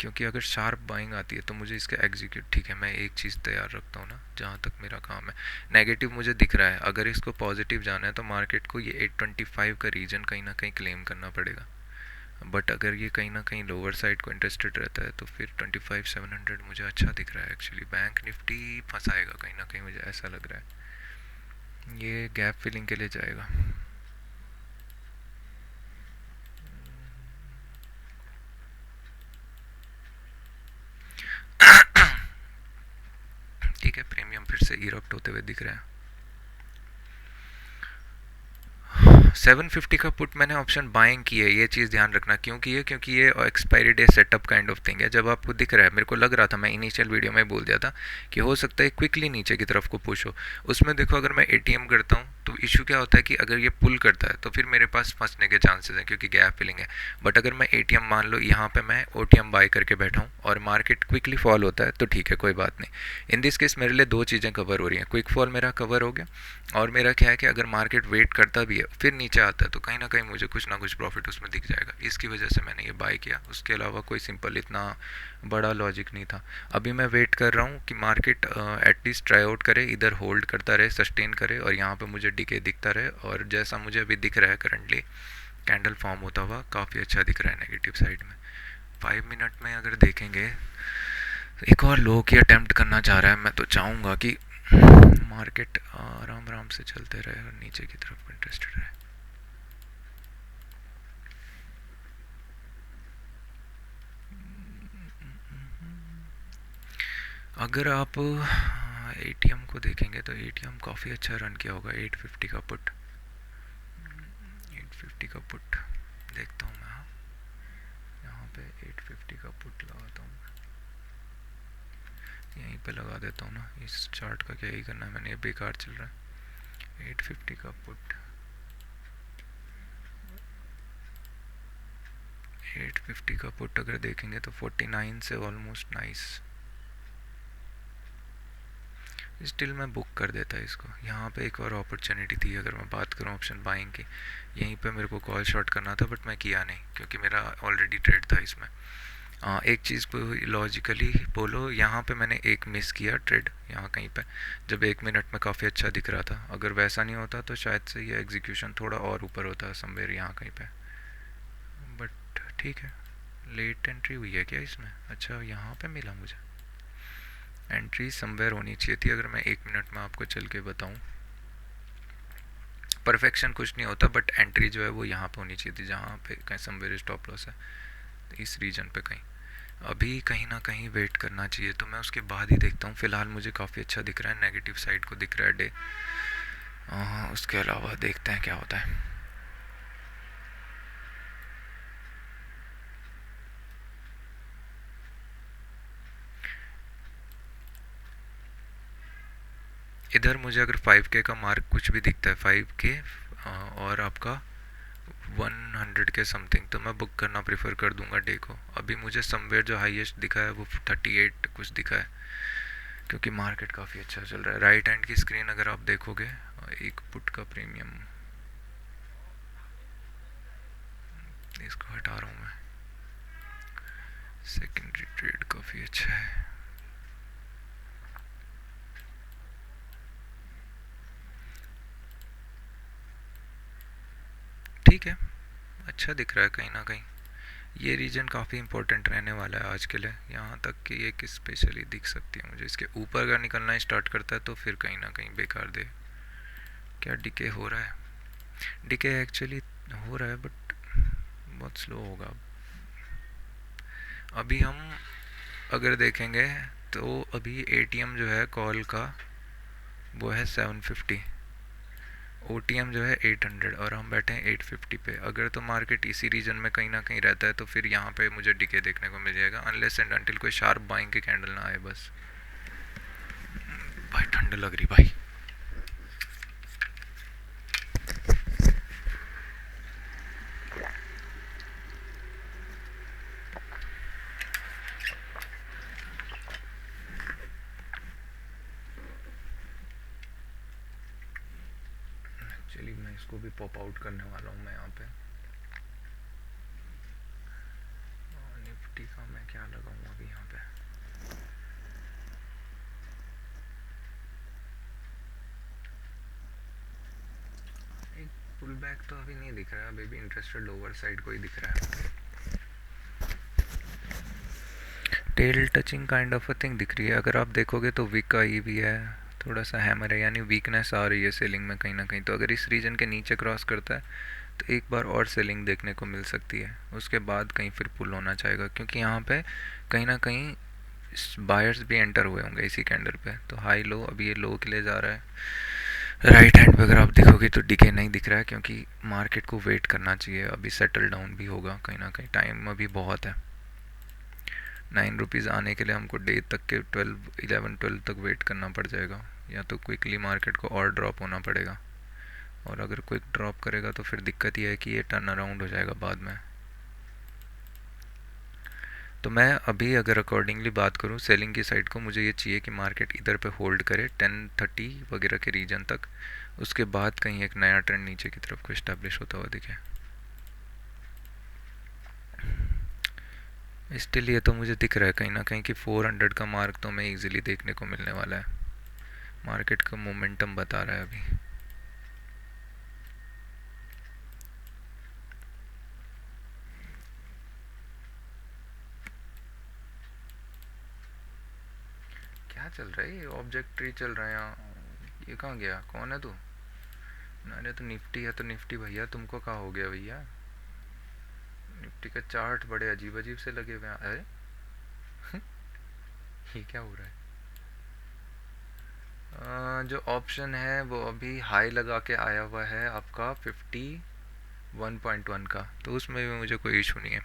क्योंकि अगर शार्प बाइंग आती है तो मुझे इसका एग्जीक्यूट, ठीक है मैं एक चीज़ तैयार रखता हूँ ना जहाँ तक मेरा काम है। नेगेटिव मुझे दिख रहा है, अगर इसको पॉजिटिव जाना है तो मार्केट को ये 825 का रीजन कहीं ना कहीं क्लेम करना पड़ेगा। बट अगर ये कहीं ना कहीं लोअर साइड को इंटरेस्टेड रहता है तो फिर 25,700 मुझे अच्छा दिख रहा है। एक्चुअली बैंक निफ्टी फंसाएगा कहीं ना कहीं, मुझे ऐसा लग रहा है ये गैप फिलिंग के लिए जाएगा। ठीक है, प्रीमियम फिर से इरप्ट होते हुए दिख रहा है। 750 का पुट मैंने ऑप्शन बाइंग की है, ये चीज़ ध्यान रखना। क्यों की है? क्योंकि ये expiry day setup kind of thing है। जब आपको दिख रहा है, मेरे को लग रहा था, मैं इनिशियल वीडियो में बोल दिया था कि हो सकता है क्विकली नीचे की तरफ को पुश हो। उसमें देखो अगर मैं एटीएम करता हूँ तो इशू क्या होता है कि अगर ये पुल करता है तो फिर मेरे पास फंसने के चांसेस हैं, क्योंकि गैप फिलिंग है। बट अगर मैं एटीएम मान लो यहाँ पे मैं ओटीएम बाय करके बैठा हूँ और मार्केट क्विकली फॉल होता है तो ठीक है, कोई बात नहीं। इन दिस केस मेरे लिए दो चीज़ें कवर हो रही हैं, क्विक फॉल मेरा कवर हो गया, और मेरा क्या है कि अगर मार्केट वेट करता भी है फिर नीचे आता है तो कहीं ना कहीं मुझे कुछ ना कुछ प्रॉफिट उसमें दिख जाएगा। इसकी वजह से मैंने ये बाय किया, उसके अलावा कोई सिंपल इतना बड़ा लॉजिक नहीं था। अभी मैं वेट कर रहा हूँ कि मार्केट एटलीस्ट ट्राई आउट करे, इधर होल्ड करता रहे, सस्टेन करे, और यहाँ पे मुझे डीके दिखता रहे। और जैसा मुझे अभी दिख रहा है करंटली, कैंडल फॉर्म होता हुआ काफ़ी अच्छा दिख रहा है नेगेटिव साइड में। 5 मिनट में अगर देखेंगे, एक और लो की अटेम्प्ट करना चाह रहा है। मैं तो चाहूँगा कि मार्केट आराम आराम से चलते रहे और नीचे की तरफ इंटरेस्टेड रहे। अगर आप एटीएम को देखेंगे तो एटीएम काफ़ी अच्छा रन किया होगा। 850 का पुट, 850 का पुट देखता हूँ मैं। हाँ, यहाँ पे 850 का पुट लगाता हूँ, यहीं पे लगा देता हूँ ना। इस चार्ट का क्या ही करना है, मैंने ये बेकार चल रहा है। 850 का पुट, 850 का पुट अगर देखेंगे तो 49 से ऑलमोस्ट नाइस। स्टिल मैं बुक कर देता है इसको। यहाँ पे एक और अपॉर्चुनिटी थी, अगर मैं बात करूँ ऑप्शन बाइंग की, यहीं पे मेरे को कॉल शॉट करना था बट मैं किया नहीं क्योंकि मेरा ऑलरेडी ट्रेड था इसमें। एक चीज़ को लॉजिकली बोलो, यहाँ पे मैंने एक मिस किया ट्रेड यहाँ कहीं पे, जब 1 मिनट में काफ़ी अच्छा दिख रहा था। अगर वैसा नहीं होता तो शायद से ये एग्जीक्यूशन थोड़ा और ऊपर होता समवेयर यहाँ कहीं पे। बट ठीक है, लेट एंट्री हुई है क्या इसमें? अच्छा, यहाँ पे मिला मुझे। एंट्री समवेयर होनी चाहिए थी, अगर मैं 1 मिनट में आपको चल के बताऊँ। परफेक्शन कुछ नहीं होता, बट एंट्री जो है वो यहाँ पे होनी चाहिए थी, जहाँ पे कहीं समवेयर स्टॉप लॉस है, इस रीजन पे कहीं। अभी कहीं ना कहीं वेट करना चाहिए, तो मैं उसके बाद ही देखता हूँ। फिलहाल मुझे काफ़ी अच्छा दिख रहा है, नेगेटिव साइड को दिख रहा है डे। उसके अलावा देखते हैं क्या होता है। इधर मुझे अगर 5K का मार्क कुछ भी दिखता है, 5K और आपका 100 के समथिंग, तो मैं बुक करना प्रेफर कर दूंगा डे को। अभी मुझे समवेयर जो हाईएस्ट दिखा है वो 38 कुछ दिखा है, क्योंकि मार्केट काफ़ी अच्छा चल रहा है। राइट हैंड की स्क्रीन अगर आप देखोगे, एक पुट का प्रीमियम, इसको हटा रहा हूँ मैं। सेकेंडरी ट्रेड काफ़ी अच्छा है। ठीक है, अच्छा दिख रहा है कहीं ना कहीं। ये रीजन काफ़ी इंपॉर्टेंट रहने वाला है आज के लिए, यहाँ तक कि एक स्पेशली दिख सकती है मुझे। इसके ऊपर अगर निकलना स्टार्ट करता है तो फिर कहीं ना कहीं बेकार दे। क्या डिके हो रहा है? डिके एक्चुअली हो रहा है बट बहुत स्लो होगा। अभी हम अगर देखेंगे तो अभी एटीएम जो है कॉल का वो है 750, ओटीएम जो है 800 और हम बैठे हैं 850 पे। अगर तो मार्केट इसी रीजन में कहीं ना कहीं रहता है तो फिर यहाँ पे मुझे डिके देखने को मिल जाएगा, अनलेस एंड अनटिल कोई शार्प बाइंग की कैंडल ना आए बस। भाई ठंड लग रही भाई। चलिए मैं इसको भी पॉप आउट करने वाला हूँ मैं यहाँ पे। निफ्टी का मैं क्या लगाऊँ अभी यहाँ पे। एक पुल बैक तो अभी नहीं दिख रहा है, अभी भी इंटरेस्टेड लोअर साइड को ही दिख रहा है। Tail touching kind of a thing दिख रही है। अगर आप देखोगे तो विक आई भी है, थोड़ा सा हैमर है, यानी वीकनेस आ रही है सेलिंग में कहीं ना कहीं। तो अगर इस रीजन के नीचे क्रॉस करता है तो एक बार और सेलिंग देखने को मिल सकती है, उसके बाद कहीं फिर पुल होना चाहेगा, क्योंकि यहाँ पे कहीं ना कहीं बायर्स भी एंटर हुए होंगे इसी कैंडल पे। तो हाई लो, अभी ये लो के लिए जा रहा है। राइट हैंड पे अगर आप देखोगे तो डिके नहीं दिख रहा है, क्योंकि मार्केट को वेट करना चाहिए, अभी सेटल डाउन भी होगा कहीं ना कहीं, टाइम अभी बहुत है। 9 रुपीज़ आने के लिए हमको डे तक के 12 तक वेट करना पड़ जाएगा, या तो क्विकली मार्केट को और ड्रॉप होना पड़ेगा। और अगर क्विक ड्रॉप करेगा तो फिर दिक्कत ये है कि ये टर्न अराउंड हो जाएगा बाद में। तो मैं अभी अगर अकॉर्डिंगली बात करूँ सेलिंग की साइड को, मुझे ये चाहिए कि मार्केट इधर पे होल्ड करे 1030 वगैरह के रीजन तक, उसके बाद कहीं एक नया ट्रेंड नीचे की तरफ को इस्टेब्लिश होता हुआ दिखे। स्टिल ये तो मुझे दिख रहा है कहीं ना कहीं कि 400 का मार्क तो हमें इजीली देखने को मिलने वाला है, मार्केट का मोमेंटम बता रहा है अभी। क्या चल रहा है, ये ऑब्जेक्ट ट्री चल रहा है यहाँ। ये कहाँ गया, कौन है तू? अरे तो निफ्टी है तो निफ्टी भैया, तुमको कहाँ हो गया भैया? निफ्टी का चार्ट बड़े अजीब अजीब से लगे हुए हैं। अरे ये क्या हो रहा है? जो ऑप्शन है वो अभी हाई लगा के आया हुआ है आपका 51.1 का, तो उसमें भी मुझे कोई इशू नहीं है।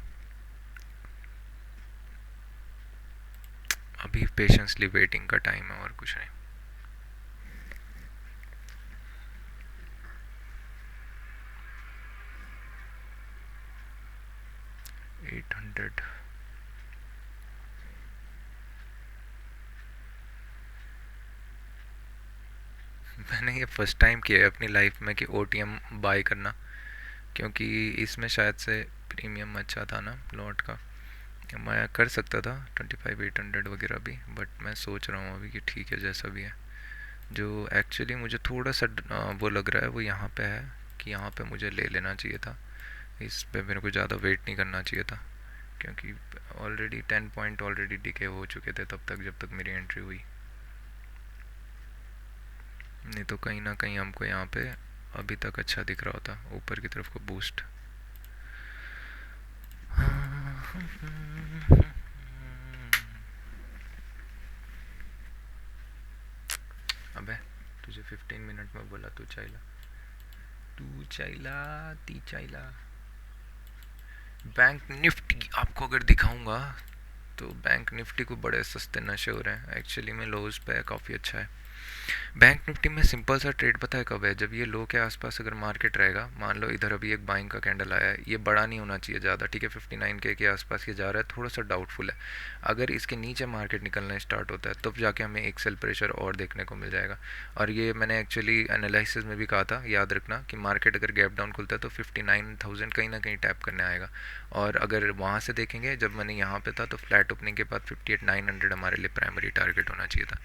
अभी पेशेंसली वेटिंग का टाइम है और कुछ नहीं। 800 मैंने ये फर्स्ट टाइम किया है अपनी लाइफ में कि ओटीएम बाय करना, क्योंकि इसमें शायद से प्रीमियम अच्छा था ना लॉट का, मैं कर सकता था 25 800 वगैरह भी, बट मैं सोच रहा हूँ अभी कि ठीक है जैसा भी है। जो एक्चुअली मुझे थोड़ा सा वो लग रहा है वो यहाँ पे है कि यहाँ पे मुझे ले लेना चाहिए था, इस पे मेरे को ज़्यादा वेट नहीं करना चाहिए था, क्योंकि ऑलरेडी 10 पॉइंट ऑलरेडी डिके हो चुके थे तब तक जब तक मेरी एंट्री हुई। नहीं तो कहीं ना कहीं हमको यहाँ पे अभी तक अच्छा दिख रहा होता ऊपर की तरफ को बूस्ट। अबे तुझे 15 मिनट में बोला, तू चाइला, तू चाइला, ती चाइला। बैंक निफ्टी आपको अगर दिखाऊंगा तो बैंक निफ्टी को बड़े सस्ते नशे हो रहे हैं, एक्चुअली में लोज पे काफ़ी अच्छा है। बैंक निफ्टी में सिंपल सा ट्रेड पता है कब है, जब ये लो के आसपास अगर मार्केट रहेगा, मान लो इधर अभी एक बाइंग का कैंडल आया है, ये बड़ा नहीं होना चाहिए ज़्यादा, ठीक है 59 के आसपास ये जा रहा है, थोड़ा सा डाउटफुल है। अगर इसके नीचे मार्केट निकलना स्टार्ट होता है तब जाके हमें एक सेल प्रेशर और देखने को मिल जाएगा। और ये मैंने एक्चुअली एनालिसिस में भी कहा था, याद रखना कि मार्केट अगर गैप डाउन खुलता है तो 59,000 कहीं ना कहीं टैप करने आएगा। और अगर वहाँ से देखेंगे, जब मैंने यहाँ पे था तो फ्लैट ओपनिंग के बाद 58,900 हमारे लिए प्राइमरी टारगेट होना चाहिए था।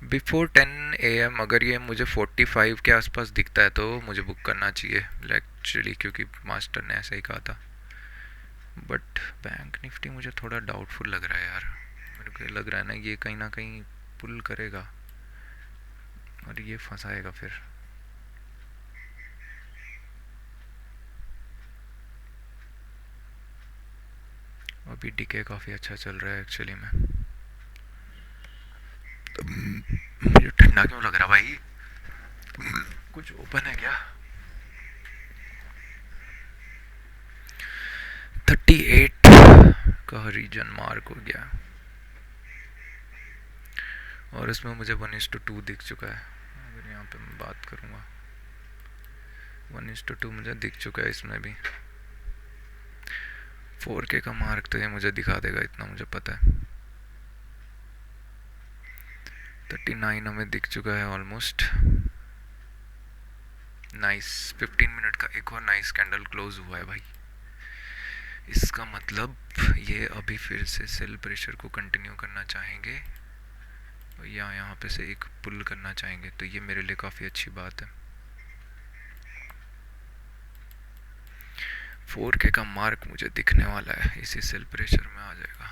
बिफोर 10 AM अगर ये मुझे 45 के आसपास दिखता है तो मुझे बुक करना चाहिए, लाइक एक्चुअली, क्योंकि मास्टर ने ऐसा ही कहा था। बट बैंक निफ्टी मुझे थोड़ा डाउटफुल लग रहा है यार। मेरे को लग रहा है ना ये कहीं ना कहीं पुल करेगा और ये फंसाएगा फिर। अभी डीके काफ़ी अच्छा चल रहा है एक्चुअली में। मुझे ठंडा क्यों लग रहा भाई? कुछ ओपन है क्या? 38 का रीजन मार्क हो गया और इसमें मुझे 1:2 दिख चुका है। अगर यहाँ पे मैं बात करूँगा 1:2 मुझे दिख चुका है इसमें भी। 4K का मार्क तो ये मुझे दिखा देगा, इतना मुझे पता है। 39 हमें दिख चुका है ऑलमोस्ट। नाइस, 15 मिनट का एक और नाइस कैंडल क्लोज हुआ है भाई। इसका मतलब ये अभी फिर से सेल प्रेशर को कंटिन्यू करना चाहेंगे या यहाँ पे से एक पुल करना चाहेंगे, तो ये मेरे लिए काफ़ी अच्छी बात है। 4K का मार्क मुझे दिखने वाला है, इसी सेल प्रेशर में आ जाएगा।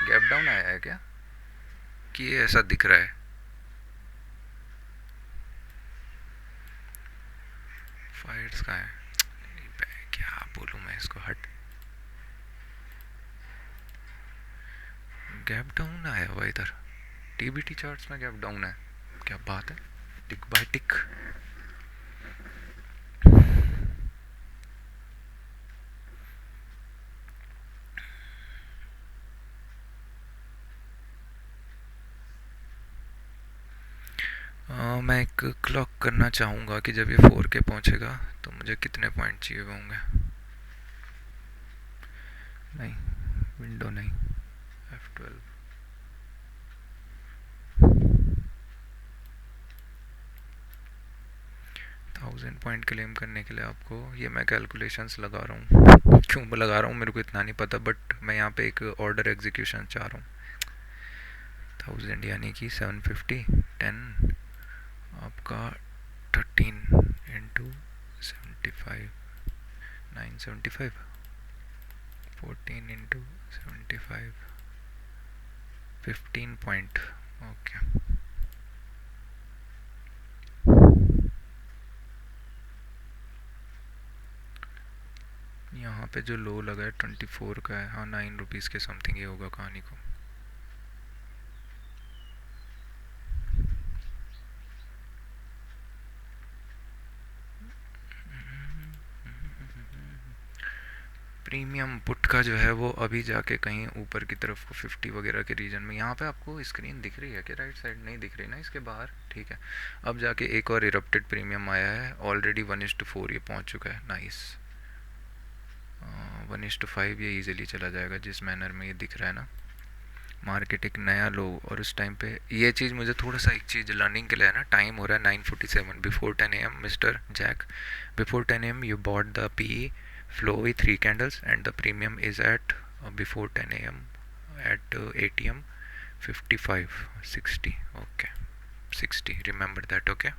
गैप डाउन आया है क्या कि ये ऐसा दिख रहा है? फायर्स का है, क्या बोलूँ मैं इसको, हट। गैप डाउन आया हुआ इधर, टीबीटी चार्ट्स में गैप डाउन है, क्या बात है। टिक बाय टिक। मैं एक क्लॉक करना चाहूँगा कि जब ये 4K पहुँचेगा तो मुझे कितने पॉइंट चाहिए होंगे। नहीं, विंडो नहीं, F12। 1000 पॉइंट क्लेम करने के लिए आपको, ये मैं कैलकुलेशंस लगा रहा हूँ, क्यों लगा रहा हूँ मेरे को इतना नहीं पता, बट मैं यहाँ पे एक ऑर्डर एग्जीक्यूशन चाह रहा हूँ। 1000 यानी कि 750, 10 आपका 13 इंटू 75, 975, 14 इंटू 75, 15 पॉइंट। ओके, यहाँ पे जो लो लगा है 24 का है, हाँ 9 रुपीज़ के समथिंग ये होगा कहानी को। प्रीमियम पुट का जो है वो अभी जाके कहीं ऊपर की तरफ को 50 वगैरह के रीजन में, यहाँ पे आपको स्क्रीन दिख रही है कि राइट साइड नहीं दिख रही ना इसके बाहर, ठीक है। अब जाके एक और इरप्टेड प्रीमियम आया है, ऑलरेडी 1:4 ये पहुँच चुका है। नाइस, 1:5 ये इजीली चला जाएगा जिस मैनर में ये दिख रहा है ना। मार्केट एक नया लो, और उस टाइम पे ये चीज़ मुझे थोड़ा सा एक चीज़ लर्निंग के लिए है ना। टाइम हो रहा है 9:47, before 10 AM mister Jack, before 10 AM you bought the PE flow with 3 candles and the premium is at before 10 AM at ATM 55 60, okay 60, remember that, okay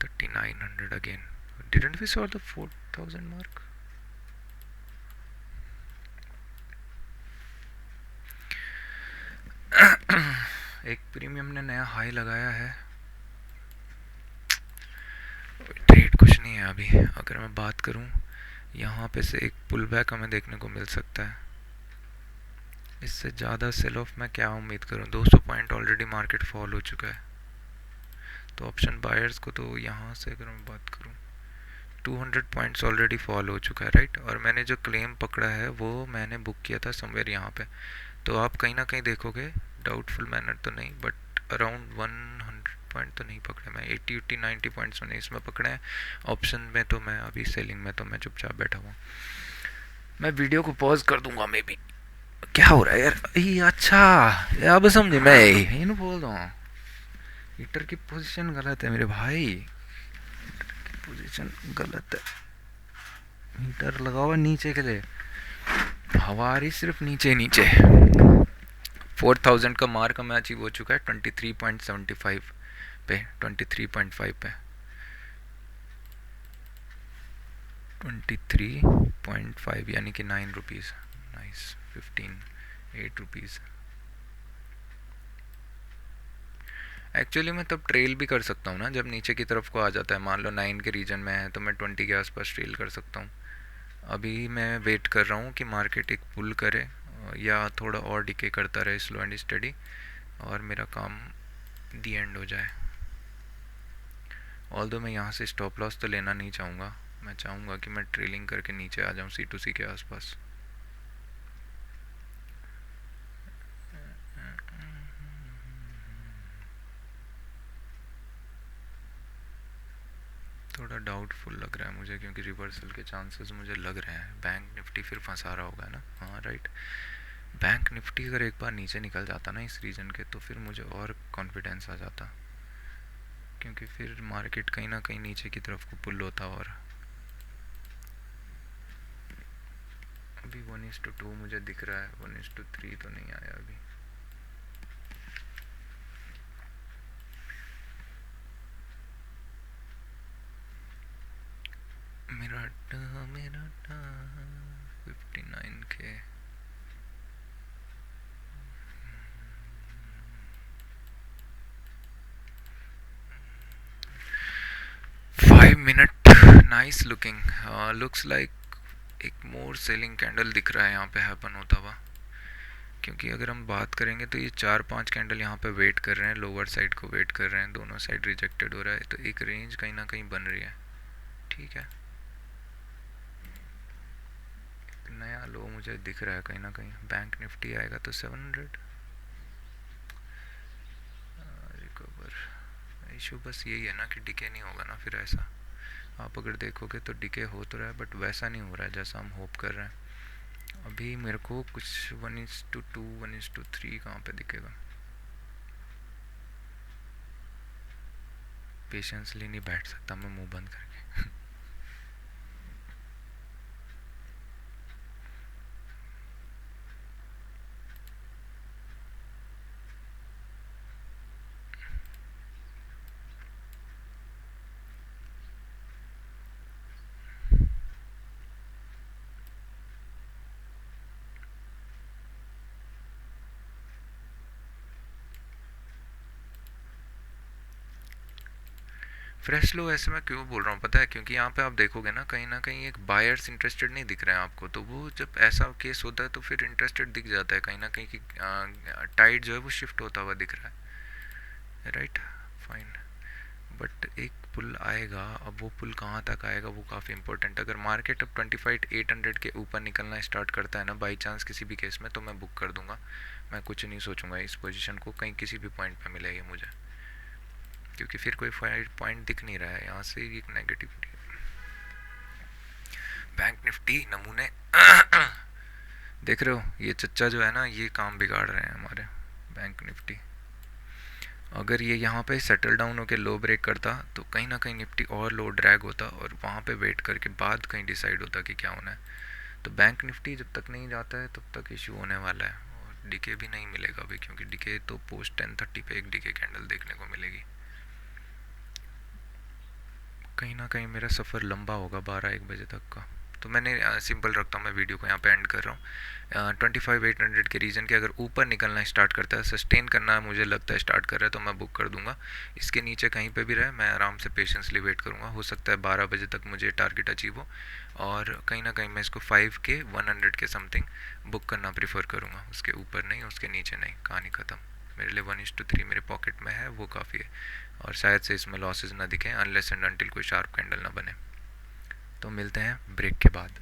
3900 again. Didn't we saw the 4000 mark? एक premium ने नया high लगाया है, trade कुछ नहीं है अभी। अगर मैं बात करूं यहाँ पे से एक पुल बैक हमें देखने को मिल सकता है, इससे ज़्यादा सेल ऑफ मैं क्या उम्मीद करूं। 200 पॉइंट ऑलरेडी मार्केट फॉल हो चुका है, तो ऑप्शन बायर्स को तो यहाँ से अगर मैं बात करूं 200 पॉइंट्स ऑलरेडी फॉल हो चुका है, राइट। और मैंने जो क्लेम पकड़ा है वो मैंने बुक किया था समवेयर यहाँ पे, तो आप कहीं ना कहीं देखोगे, डाउटफुल मैनर तो नहीं बट अराउंड 100 पॉइंट तो नहीं पकड़े मैं, 80 90 पॉइंट्स मैंने इसमें पकड़े हैं। ऑप्शन में तो मैं अभी सेलिंग में तो मैं चुपचाप बैठा हुआ। मैं वीडियो को पॉज कर दूंगा मे बी। क्या हो रहा है यार? ये अच्छा, अब समझे, मैं यही बोल रहा हूँ, हीटर की पोजीशन गलत है मेरे भाई, हीटर की पोजीशन गलत है। हीटर लगा हुआ नीचे के लिए, हवा आ रही सिर्फ नीचे नीचे। 4000 का मार्क हमें अचीव हो चुका है 23.75 पे, 23.5 पे। 23.5 यानी कि 9 रुपीज़। नाइस। 15, 8 रुपीज़। एक्चुअली मैं तब ट्रेल भी कर सकता हूँ ना, जब नीचे की तरफ को आ जाता है, मान लो 9 के रीजन में है तो मैं 20 के आसपास ट्रेल कर सकता हूँ। अभी मैं वेट कर रहा हूँ कि मार्केट एक पुल करे या थोड़ा और डिके करता रहे स्लो एंड स्टडी, और मेरा काम दी एंड हो जाए। ऑल्दो मैं यहाँ से स्टॉप लॉस तो लेना नहीं चाहूँगा, मैं चाहूँगा कि मैं ट्रेलिंग करके नीचे आ जाऊँ C2C के आसपास। थोड़ा डाउटफुल लग रहा है मुझे, क्योंकि रिवर्सल के चांसेस मुझे लग रहे हैं। बैंक निफ्टी फिर फंसा रहा होगा ना। हाँ राइट। बैंक निफ्टी अगर एक बार नीचे निकल जाता ना इस रीजन के, तो फिर मुझे और कॉन्फिडेंस आ जाता, क्योंकि फिर मार्केट कहीं ना कहीं नीचे की तरफ को पुल होता। और अभी 1:2 मुझे दिख रहा है, 1:3 तो नहीं आया अभी। मेरा 59K। 5 minute. Nice looking. Looks like एक मोर सेलिंग कैंडल दिख रहा है यहाँ पे हैपन होता हुआ, क्योंकि अगर हम बात करेंगे तो ये 4-5 कैंडल यहाँ पे वेट कर रहे हैं, लोअर साइड को वेट कर रहे हैं, दोनों साइड रिजेक्टेड हो रहा है, तो एक रेंज कहीं ना कहीं बन रही है। ठीक है, एक नया लो मुझे दिख रहा है कहीं ना कहीं। बैंक निफ्टी आएगा तो 700 रिकवर। इशू बस यही है ना कि डिके नहीं होगा ना फिर ऐसा। आप अगर देखोगे तो डिके हो तो रहा है, बट वैसा नहीं हो रहा है जैसा हम होप कर रहे हैं। अभी मेरे को कुछ 1:2 1:3 कहाँ पे दिखेगा। पेशेंसली नहीं बैठ सकता मैं मुंह बंद करके। फ्रेश लो ऐसे मैं क्यों बोल रहा हूँ पता है, क्योंकि यहाँ पे आप देखोगे ना कहीं एक बायर्स इंटरेस्टेड नहीं दिख रहे हैं आपको, तो वो जब ऐसा केस होता है तो फिर इंटरेस्टेड दिख जाता है कहीं ना कहीं कि टाइड जो है वो शिफ्ट होता हुआ दिख रहा है। Right, fine. बट एक पुल आएगा, अब वो पुल कहाँ तक आएगा वो काफ़ी इंपॉर्टेंट। अगर मार्केट अब 25,800 के ऊपर निकलना स्टार्ट करता है ना बाई चांस किसी भी केस में, तो मैं बुक कर दूंगा। मैं कुछ नहीं सोचूंगा इस पोजीशन को, कहीं किसी भी पॉइंट पे मिलेगी मुझे, क्योंकि फिर कोई पॉइंट दिख नहीं रहा है यहाँ से। एक नेगेटिविटी बैंक निफ्टी नमूने देख रहे हो, ये चच्चा जो है ना ये काम बिगाड़ रहे हैं हमारे। बैंक निफ्टी अगर ये यहाँ पे सेटल डाउन होकर लो ब्रेक करता तो कहीं ना कहीं निफ्टी और लो ड्रैग होता, और वहाँ पे वेट करके बाद कहीं डिसाइड होता कि क्या होना है। तो बैंक निफ्टी जब तक नहीं जाता है तब तक इशू होने वाला है, और डीके भी नहीं मिलेगा अभी, क्योंकि डीके तो पोस्ट 10:30 पे एक डीके कैंडल देखने को मिलेगी। कहीं ना कहीं मेरा सफ़र लंबा होगा 12-1 बजे तक का। तो मैंने सिंपल रखता हूँ, मैं वीडियो को यहाँ पे एंड कर रहा हूँ। 25,800 के रीजन के अगर ऊपर निकलना स्टार्ट करता है, सस्टेन करना मुझे लगता है स्टार्ट कर रहा है, तो मैं बुक कर दूंगा। इसके नीचे कहीं पे भी रहे मैं आराम से पेशेंसली वेट करूँगा, हो सकता है 12 बजे तक मुझे टारगेट अचीव हो, और कहीं ना कहीं मैं इसको 5K 100 के समथिंग बुक करना प्रीफर करूँगा। उसके ऊपर नहीं, उसके नीचे नहीं, कहानी ख़त्म। मेरे लिए 1:3 मेरे पॉकेट में है, वो काफ़ी है, और शायद से इसमें लॉसेस ना दिखें अनलेस एंड अनटिल कोई शार्प कैंडल ना बने। तो मिलते हैं ब्रेक के बाद।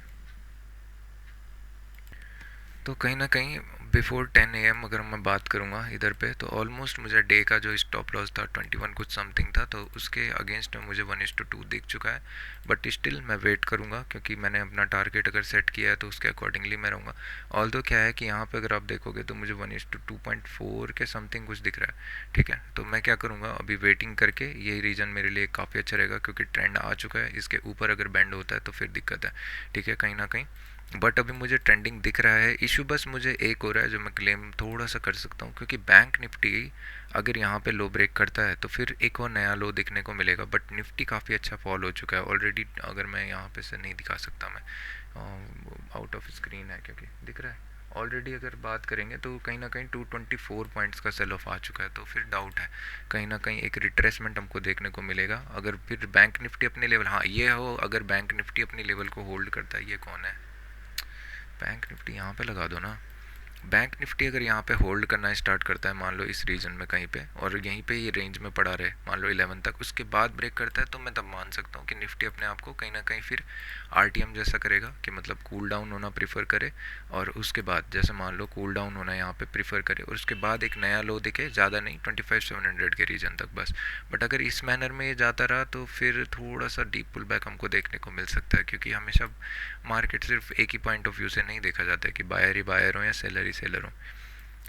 तो कहीं ना कहीं बिफोर 10 AM अगर मैं बात करूँगा इधर पे, तो ऑलमोस्ट मुझे डे का जो स्टॉप लॉस था 21 कुछ समथिंग था, तो उसके अगेंस्ट में मुझे 1:2 दिख चुका है। बट स्टिल मैं वेट करूँगा, क्योंकि मैंने अपना टारगेट अगर सेट किया है तो उसके अकॉर्डिंगली मैं रहूँगा। ऑल्दो क्या है कि यहाँ पे अगर आप देखोगे तो मुझे 1:2.4 के समथिंग कुछ दिख रहा है। ठीक है, तो मैं क्या करूँगा अभी वेटिंग करके, यही रीजन मेरे लिए काफ़ी अच्छा रहेगा, क्योंकि ट्रेंड आ चुका है, इसके ऊपर अगर बैंड होता है तो फिर दिक्कत है। ठीक है, कहीं ना कहीं बट अभी मुझे ट्रेंडिंग दिख रहा है। इशू बस मुझे एक हो रहा है जो मैं क्लेम थोड़ा सा कर सकता हूँ, क्योंकि बैंक निफ्टी अगर यहाँ पे लो ब्रेक करता है तो फिर एक और नया लो दिखने को मिलेगा, बट निफ्टी काफ़ी अच्छा फॉल हो चुका है ऑलरेडी। अगर मैं यहाँ पे से नहीं दिखा सकता, मैं आउट ऑफ स्क्रीन है क्योंकि दिख रहा है ऑलरेडी। अगर बात करेंगे तो कहीं ना कहीं 224 पॉइंट्स का सेल ऑफ आ चुका है, तो फिर डाउट है कहीं ना कहीं एक रिट्रेसमेंट हमको देखने को मिलेगा। अगर फिर बैंक निफ्टी अपने लेवल, हाँ ये हो, अगर बैंक निफ्टी अपनी लेवल को होल्ड करता है, ये कौन है, बैंक निफ्टी यहाँ पे लगा दो ना। बैंक निफ्टी अगर यहाँ पे होल्ड करना स्टार्ट करता है, मान लो इस रीजन में कहीं पे, और यहीं पे ये रेंज में पड़ा रहे मान लो 11 तक, उसके बाद ब्रेक करता है, तो मैं तब मान सकता हूँ कि निफ्टी अपने आप को कहीं ना कहीं फिर आरटीएम जैसा करेगा, कि मतलब कूल डाउन होना प्रीफर करे, और उसके बाद जैसे मान लो कूल डाउन होना यहाँ पे प्रीफर करे, और उसके बाद एक नया लो दिखे, ज़्यादा नहीं 25,700 के रीजन तक बस। बट अगर इस मैनर में ये जाता रहा तो फिर थोड़ा सा डीप पुल बैक हमको देखने को मिल सकता है, क्योंकि हमेशा मार्केट सिर्फ एक ही पॉइंट ऑफ व्यू से नहीं देखा जाता है कि बायर ही बायर हो या सेलर ही सेलर हो।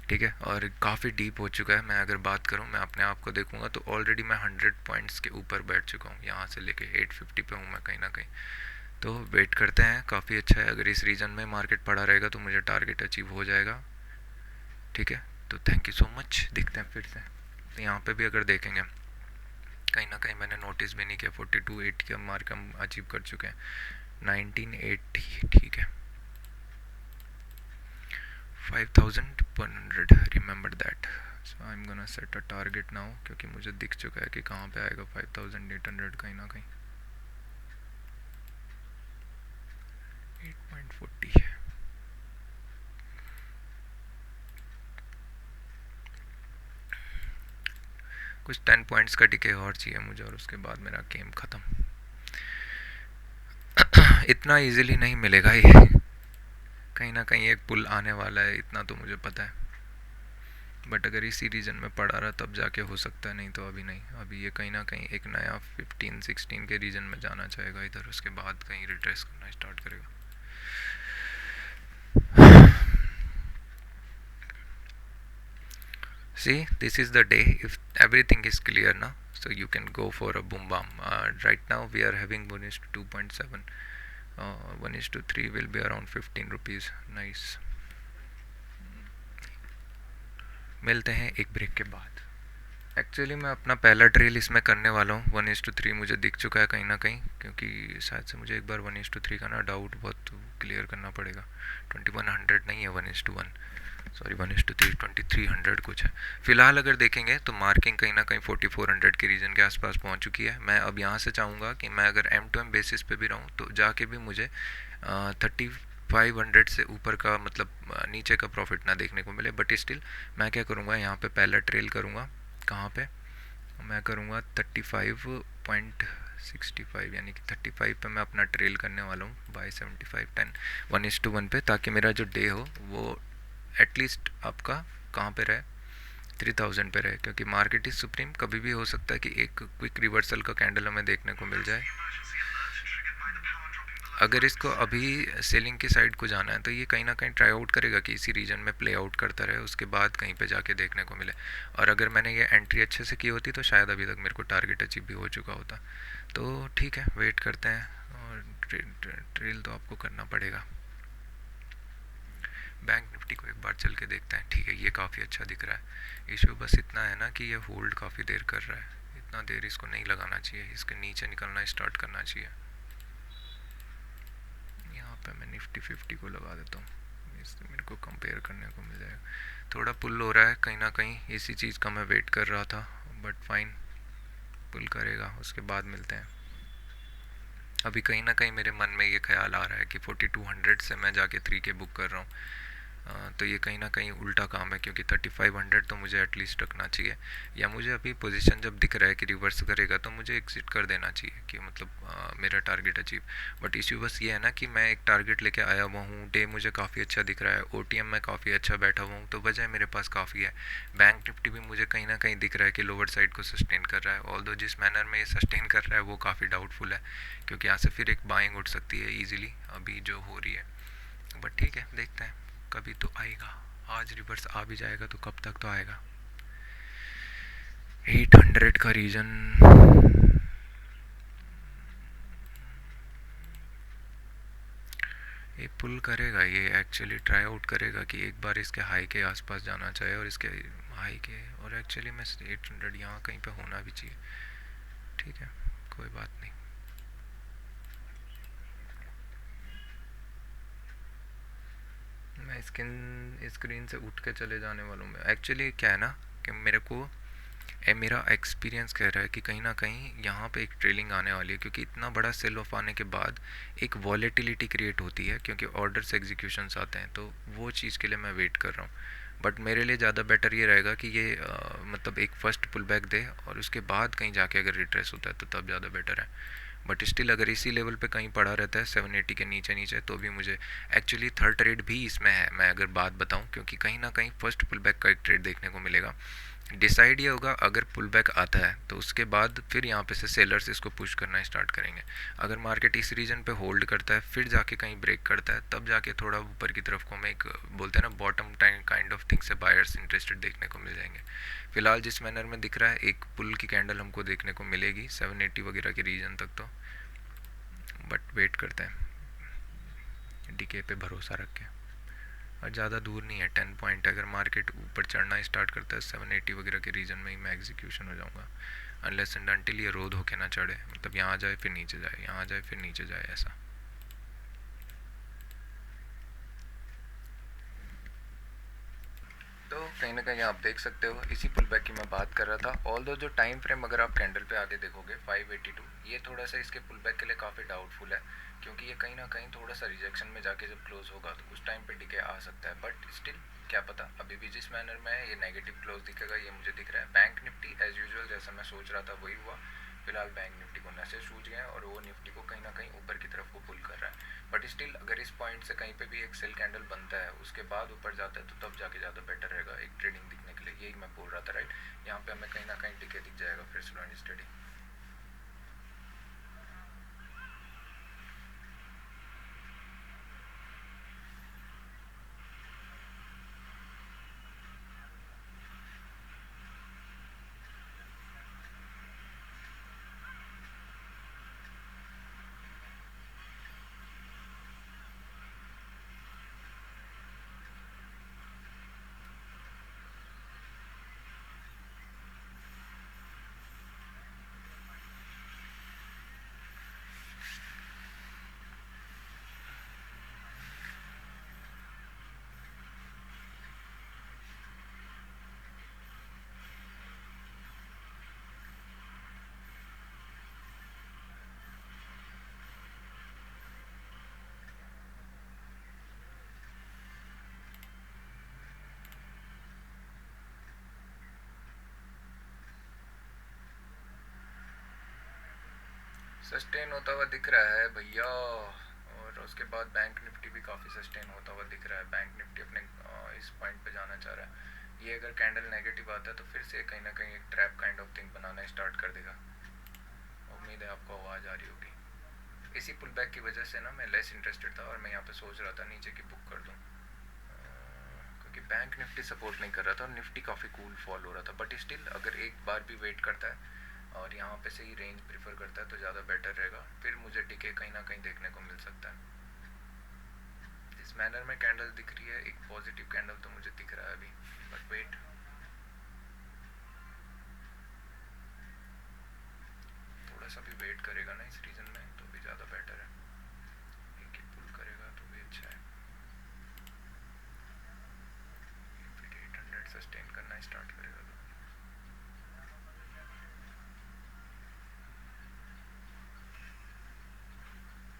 ठीक है, और काफ़ी डीप हो चुका है। मैं अगर बात करूँ, मैं अपने आप को देखूंगा तो ऑलरेडी मैं 100 पॉइंट्स के ऊपर बैठ चुका हूँ, यहाँ से लेके 850 पे हूँ मैं कहीं ना कहीं। तो वेट करते हैं, काफ़ी अच्छा है, अगर इस रीजन में मार्केट पड़ा रहेगा तो मुझे टारगेट अचीव हो जाएगा। ठीक है, तो थैंक यू सो मच, दिखते हैं फिर से। तो यहाँ पे भी अगर देखेंगे, कहीं ना कहीं मैंने नोटिस भी नहीं किया 4280 का मार्क हम अचीव कर चुके हैं, 1980। ठीक है, 5100, remember that. So I am gonna set a target now, क्योंकि मुझे दिख चुका है कि कहाँ पे आएगा 5800 कहीं ना कहीं। 8.40 है, कुछ 10 पॉइंट्स का डिके और चाहिए मुझे, और उसके बाद मेरा गेम ख़त्म। इतना इजीली नहीं मिलेगा ये, कहीं ना कहीं एक पुल आने वाला है, इतना तो मुझे पता है। बट अगर इसी रीजन में पड़ा रहा तब जाके हो सकता है, नहीं तो अभी नहीं। अभी ये कहीं ना कहीं एक नया 15-16 के रीजन में जाना चाहेगा इधर, उसके बाद कहीं रिट्रेस करना स्टार्ट करेगा। See, this is the day if everything is clear now, so you can go for a boom bam. Right now we are having 1 is to 2.7, 1 is to 3 will be around 15 rupees. Nice, मिलते हैं एक break के बाद। Actually मैं अपना पहला trail इसमें करने वाला हूँ, 1:3 मुझे दिख चुका है कहीं ना कहीं, क्योंकि शायद से मुझे एक बार 1:3 का ना डाउट बहुत क्लियर करना पड़ेगा। 2100 नहीं है, 1:1, सॉरी 1:3, 2300 कुछ है। फिलहाल अगर देखेंगे तो मार्किंग कहीं ना कहीं 4400 के रीजन के आसपास पहुंच चुकी है। मैं अब यहाँ से चाहूँगा कि मैं अगर M2M बेसिस पे भी रहूँ तो जाके भी मुझे 3500 से ऊपर का, मतलब नीचे का प्रॉफिट ना देखने को मिले। बट स्टिल मैं क्या करूँगा, यहाँ पे पहला ट्रेल करूँगा, कहाँ पे मैं करूँगा 35.65, यानी कि 35 पे मैं अपना ट्रेल करने वाला हूँ बाय 75-10, 1:1 पे, ताकि मेरा जो डे हो वो एटलीस्ट आपका कहाँ पे रहे, 3000 पे रहे, क्योंकि मार्केट इज सुप्रीम, कभी भी हो सकता है कि एक क्विक रिवर्सल का कैंडल हमें देखने को मिल जाए। अगर इसको अभी सेलिंग की साइड को जाना है तो ये कहीं ना कहीं ट्राई आउट करेगा कि इसी रीजन में प्ले आउट करता रहे, उसके बाद कहीं पे जाके देखने को मिले। और अगर मैंने ये एंट्री अच्छे से की होती तो शायद अभी तक मेरे को टारगेट अचीव भी हो चुका होता। तो ठीक है, वेट करते हैं, और ट्रेल तो आपको करना पड़ेगा। बैंक निफ्टी को एक बार चल के देखते हैं। ठीक है, ये काफ़ी अच्छा दिख रहा है। इशू बस इतना है ना कि ये होल्ड काफ़ी देर कर रहा है, इतना देर इसको नहीं लगाना चाहिए, इसके नीचे निकलना स्टार्ट करना चाहिए। यहाँ पे मैं निफ्टी 50 को लगा देता हूँ, इससे मेरे को कंपेयर करने को मिल जाएगा। थोड़ा पुल हो रहा है कहीं ना कहीं, इसी चीज़ का मैं वेट कर रहा था, बट फाइन, पुल करेगा उसके बाद मिलते हैं। अभी कहीं ना कहीं मेरे मन में ये ख्याल आ रहा है कि 4200 से मैं जाके 3K बुक कर रहा हूँ। तो ये कहीं ना कहीं उल्टा काम है, क्योंकि 3500 तो मुझे एटलीस्ट रखना चाहिए, या मुझे अभी पोजीशन जब दिख रहा है कि रिवर्स करेगा तो मुझे एग्जिट कर देना चाहिए, कि मतलब मेरा टारगेट अचीव। बट इश्यू बस ये है ना कि मैं एक टारगेट लेके आया हुआ हूँ, डे मुझे काफ़ी अच्छा दिख रहा है, OTM में काफ़ी अच्छा बैठा हुआ हूँ, तो वजह मेरे पास काफ़ी है। बैंक निफ्टी भी मुझे कहीं ना कहीं दिख रहा है कि लोअर साइड को सस्टेन कर रहा है, ऑल्दो जिस मैनर में ये सस्टेन कर रहा है वो काफ़ी डाउटफुल है, क्योंकि यहाँ से फिर एक बाइंग उठ सकती है ईजिली अभी जो हो रही है। बट ठीक है, देखते हैं, कभी तो आएगा। आज रिवर्स आ भी जाएगा तो कब तक तो आएगा। 800 का रीजन, ये पुल करेगा, ये एक्चुअली ट्राई आउट करेगा कि एक बार इसके हाई के आसपास जाना चाहिए, और इसके हाई के, और एक्चुअली में 800 यहाँ कहीं पे होना भी चाहिए। ठीक है, कोई बात नहीं। मैं स्क्रीन से उठ के चले जाने वाला हूँ। एक्चुअली क्या है ना कि मेरे को मेरा एक्सपीरियंस कह रहा है कि कहीं ना कहीं यहाँ पे एक ट्रेलिंग आने वाली है, क्योंकि इतना बड़ा सेल ऑफ आने के बाद एक वॉलेटिलिटी क्रिएट होती है, क्योंकि ऑर्डर्स एग्जीक्यूशंस आते हैं, तो वो चीज़ के लिए मैं वेट कर रहा हूँ। बट मेरे लिए ज़्यादा बेटर ये रहेगा कि ये मतलब एक फर्स्ट पुल बैक दे, और उसके बाद कहीं जाके अगर रिट्रेस होता है तो तब ज़्यादा बेटर है। बट स्टिल अगर इसी लेवल पे कहीं पड़ा रहता है 780 के नीचे नीचे, तो भी मुझे एक्चुअली थर्ड ट्रेड भी इसमें है, मैं अगर बात बताऊं, क्योंकि कहीं ना कहीं फर्स्ट पुल बैक का एक ट्रेड देखने को मिलेगा। डिसाइड ये होगा अगर पुल बैक आता है तो उसके बाद फिर यहाँ पे से सेलर्स इसको पुश करना स्टार्ट करेंगे। अगर मार्केट इस रीजन पे होल्ड करता है, फिर जाके कहीं ब्रेक करता है, तब जाके थोड़ा ऊपर की तरफ को हमें एक बोलते हैं ना bottom time kind of thing से बायर्स इंटरेस्टेड देखने को मिल जाएंगे। फिलहाल जिस मैनर में दिख रहा है, एक पुल की कैंडल हमको देखने को मिलेगी 780 वगैरह के रीजन तक तो, बट वेट करते हैं डीके पे भरोसा रख के। और ज़्यादा दूर नहीं है, 10 पॉइंट। अगर मार्केट ऊपर चढ़ना स्टार्ट करता है 780 वगैरह के रीजन में ही मैं एग्जीक्यूशन हो जाऊँगा, अनलेस एंड अनटिल ये रोड होके ना चढ़े, मतलब यहाँ जाए फिर नीचे जाए, यहाँ जाए फिर नीचे जाए, ऐसा। तो कहीं ना कहीं आप देख सकते हो इसी पुल बैक की मैं बात कर रहा था। ऑल दो जो टाइम फ्रेम अगर आप कैंडल पे आगे देखोगे 582, ये थोड़ा सा इसके पुल बैक के लिए काफ़ी डाउटफुल है, क्योंकि ये कहीं ना कहीं थोड़ा सा रिजेक्शन में जाके जब क्लोज होगा तो उस टाइम पे डिके आ सकता है। बट स्टिल क्या पता, अभी भी जिस मैनर में है ये नेगेटिव क्लोज दिखेगा, ये मुझे दिख रहा है। बैंक निफ्टी एज यूजुअल जैसा मैं सोच रहा था वही हुआ। फिलहाल बैंक निफ्टी को नशे सूझ गए और वो निफ्टी को कहीं ना कहीं ऊपर की तरफ को पुल कर रहा है। बट स्टिल अगर इस पॉइंट से कहीं पे भी एक सेल कैंडल बनता है, उसके बाद ऊपर जाता है, तो तब जाके ज़्यादा बेटर रहेगा एक ट्रेडिंग दिखने के लिए। यही मैं बोल रहा था, राइट। यहाँ पे हमें कहीं ना कहीं टिके दिख जाएगा फिर स्लो एंड स्टडी। सस्टेन होता हुआ दिख रहा है भैया, और उसके बाद बैंक निफ्टी भी काफ़ी सस्टेन होता हुआ दिख रहा है। बैंक निफ्टी अपने इस पॉइंट पे जाना चाह रहा है। ये अगर कैंडल नेगेटिव आता है तो फिर से कहीं ना कहीं एक trap kind of thing banana start कर देगा। उम्मीद है आपको आवाज़ आ रही होगी। इसी पुल बैक की वजह से ना मैं लेस इंटरेस्टेड था, और मैं यहाँ पे सोच रहा था नीचे की बुक कर दूँ, क्योंकि बैंक निफ्टी सपोर्ट नहीं कर रहा था और निफ्टी काफ़ी कूल फॉल हो रहा था। बट स्टिल अगर एक बार भी वेट करता है और यहाँ पे से ही रेंज प्रीफर करता है तो ज़्यादा बेटर रहेगा। फिर मुझे टिके कहीं ना कहीं देखने को मिल सकता है। इस मैनर में कैंडल दिख रही है, एक पॉजिटिव कैंडल तो मुझे दिख रहा है अभी, बट वेट, थोड़ा सा भी वेट करेगा ना इस रीजन में तो भी ज़्यादा बेटर है। एक ही पुल करेगा तो भी अच्छा है। फिर 800 सस्टेन करना स्टार्ट करेगा तो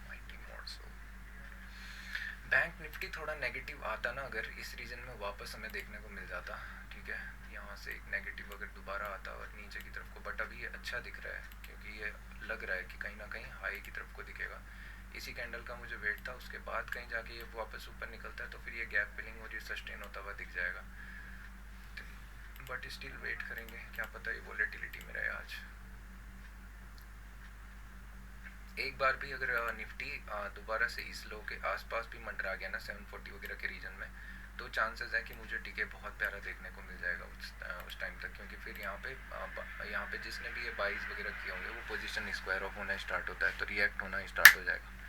माइटी मोड्स हो। बैंक निफ्टी थोड़ा नेगेटिव आता ना अगर इस रीजन में वापस हमें देखने को मिल जाता, ठीक है, यहाँ से एक नेगेटिव अगर दोबारा आता और नीचे की तरफ को, बट अभी ये अच्छा दिख रहा है क्योंकि ये लग रहा है कि कहीं ना कहीं हाई की तरफ को दिखेगा। इसी कैंडल का मुझे वेट था, उसके बाद कहीं जाके ये वापस ऊपर निकलता है तो फिर ये गैप फिलिंग और ये सस्टेन होता हुआ दिख जाएगा। बट स्टिल वेट करेंगे, क्या पता ये वोलेटिलिटी में रहे आज। एक बार भी अगर निफ्टी दोबारा से इस लो के आसपास भी मंडरा गया ना 740 वगैरह के रीजन में, तो चांसेस है कि मुझे टिके बहुत प्यारा देखने को मिल जाएगा उस टाइम तक, क्योंकि फिर यहाँ पे जिसने भी ये बाइज वगैरह किए होंगे वो पोजीशन स्क्वायर ऑफ होना स्टार्ट होता है तो रिएक्ट होना स्टार्ट हो जाएगा।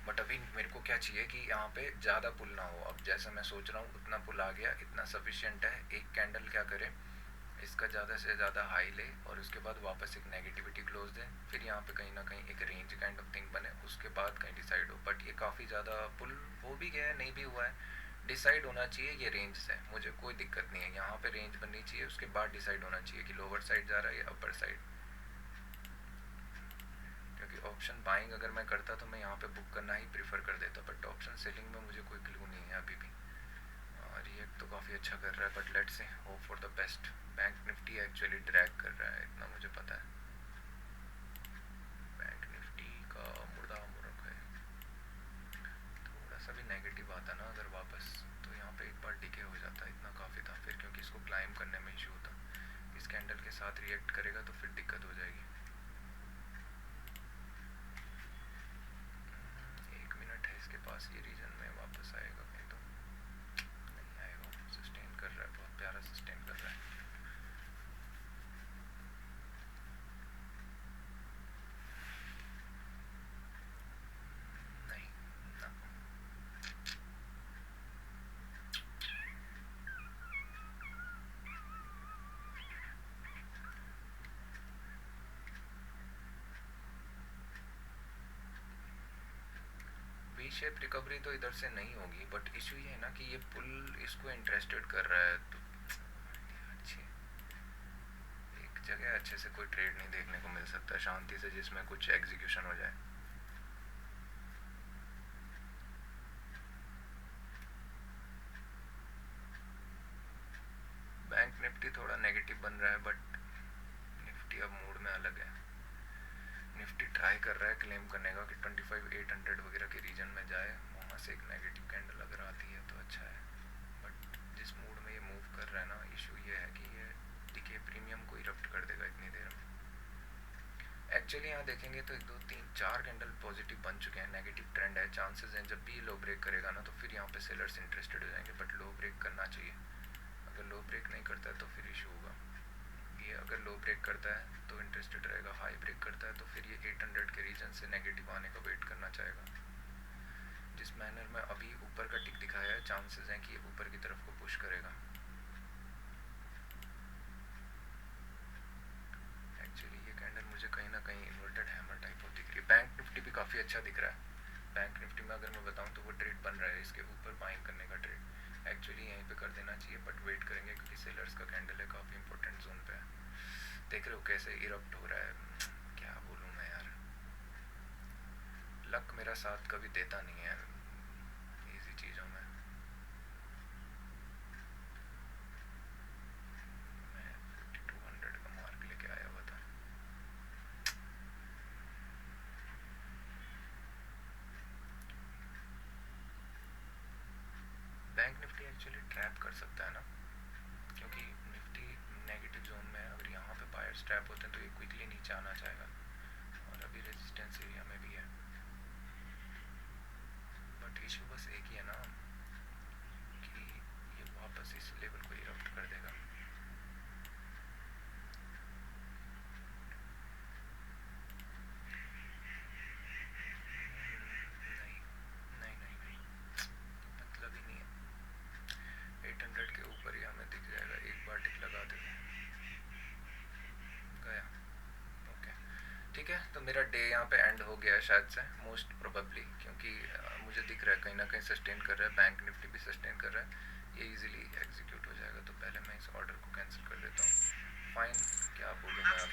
बट अभी मेरे को क्या चाहिए कि यहाँ पे ज़्यादा पुल ना हो। अब जैसा मैं सोच रहा हूँ उतना पुल आ गया, इतना सफिशिएंट है। एक कैंडल क्या करे, इसका ज़्यादा से ज़्यादा हाई ले और उसके बाद वापस एक नेगेटिविटी क्लोज दे, फिर यहाँ पे कहीं ना कहीं एक रेंज काइंड ऑफ थिंग बने, उसके बाद कहीं डिसाइड हो। बट ये काफ़ी ज़्यादा पुल हो भी गया है, नहीं भी हुआ है, डिसाइड होना चाहिए ये रेंज से, मुझे कोई दिक्कत नहीं है। यहाँ पे रेंज बननी चाहिए, उसके बाद डिसाइड होना चाहिए कि लोअर साइड जा रहा है या अपर साइड। क्योंकि ऑप्शन बाइंग अगर मैं करता तो मैं यहाँ पे बुक करना ही प्रीफर कर देता, बट ऑप्शन सेलिंग में मुझे कोई क्लू नहीं है अभी भी। रिएक्ट तो काफ़ी अच्छा कर रहा है, but let's say hope for the best. Bank Nifty actually drag कर रहा है, इतना मुझे पता है। बैंक निफ्टी का मुर्दा मुर्ग है, थोड़ा सा भी नेगेटिव आता ना अगर वापस, तो यहाँ पे एक बार डिके हो जाता, इतना काफ़ी था फिर, क्योंकि इसको क्लाइम करने में इशू होता। इस कैंडल के साथ रिएक्ट करेगा तो फिर दिक्कत हो जाएगी। 1 मिनट है इसके पास, ये रीजन में वापस आएगा कहीं तो नहीं आएगा। सस्टेन कर रहा है, बहुत प्यारा सस्टेन कर रहा है। नहीं ना, वी शेप रिकवरी तो इधर से नहीं होगी, बट इशू ये है ना कि ये पुल इसको इंटरेस्टेड कर रहा है, तो अच्छी एक जगह अच्छे से कोई ट्रेड नहीं देखने को मिल सकता शांति से जिसमें कुछ एग्जीक्यूशन हो जाए। बैंक निफ्टी थोड़ा नेगेटिव बन रहा है, बट निफ्टी अब मूड में अलग है। निफ्टी ट्राई कर रहा है क्लेम करने का कि 25,800 वगैरह के रीजन में जाए, वहाँ से एक नेगेटिव कैंडल अगर आती है तो अच्छा है। बट जिस मूड में ये मूव कर रहा है ना, इशू ये है कि ये डीके प्रीमियम को इरप्ट कर देगा इतनी देर में। एक्चुअली यहाँ देखेंगे तो 1 2 3 4 कैंडल पॉजिटिव बन चुके हैं, नेगेटिव ट्रेंड है, चांसेस हैं जब भी लो ब्रेक करेगा ना तो फिर यहाँ पे सेलर्स इंटरेस्टेड हो जाएंगे, बट लो ब्रेक करना चाहिए। अगर लो ब्रेक नहीं करता है तो फिर इशू होगा। ये अगर लो ब्रेक करता है तो इंटरेस्टेड रहेगा, हाई ब्रेक करता है तो फिर ये 800 के रीजन से नेगेटिव आने का वेट करना चाहेगा। जिस मैनर में अभी ऊपर का टिक दिखाया है, चांसेस हैं कि ये ऊपर की तरफ को पुश करेगा। एक्चुअली ये कैंडल मुझे कहीं ना कहीं इन्वर्टेड हैमर टाइप ऑफ दिख रही है। बैंक निफ्टी भी काफ़ी अच्छा दिख रहा है। बैंक निफ्टी में अगर मैं बताऊं तो वो ट्रेड बन रहा है, इसके ऊपर बाइंग करने का ट्रेड एक्चुअली यहीं पे कर देना चाहिए, बट वेट करेंगे क्योंकि सेलर्स का कैंडल है, काफ़ी इंपॉर्टेंट जोन पे है। देख रहे हो कैसे इरप्ट हो रहा है, क्या बोलूँ मैं यार, लक मेरा साथ कभी देता नहीं है इजी चीज़ों में। मैं 5200 का मार्क लेके आया हुआ था। बैंक निफ्टी एक्चुअली ट्रैप कर सकता है ना, क्योंकि निफ्टी नेगेटिव जोन में है, अगर यहाँ पे बायर्स ट्रैप होते हैं तो ये क्विकली नीचे आना चाहेगा, और अभी रेजिस्टेंस एरिया में भी है। बट इशू बस एक ही है ना कि ये वापस इस लेवल को इरप्ट कर देगा। नहीं नहीं नहीं नहीं, मतलब ही नहीं है। 800 के ऊपर ही हमें दिख जाएगा, एक बार टिक लगा दे गया। ओके ठीक है, तो मेरा डे यहाँ पे एंड हो गया है शायद से, मोस्ट प्रोबेबली, क्योंकि मुझे दिख रहा है कहीं ना कहीं सस्टेन कर रहा है, बैंक निफ्टी भी सस्टेन कर रहा है, ये इजीली एग्जीक्यूट हो जाएगा। तो पहले मैं इस ऑर्डर को कैंसिल कर देता हूँ। फाइन, क्या बोलूँ मैं अब,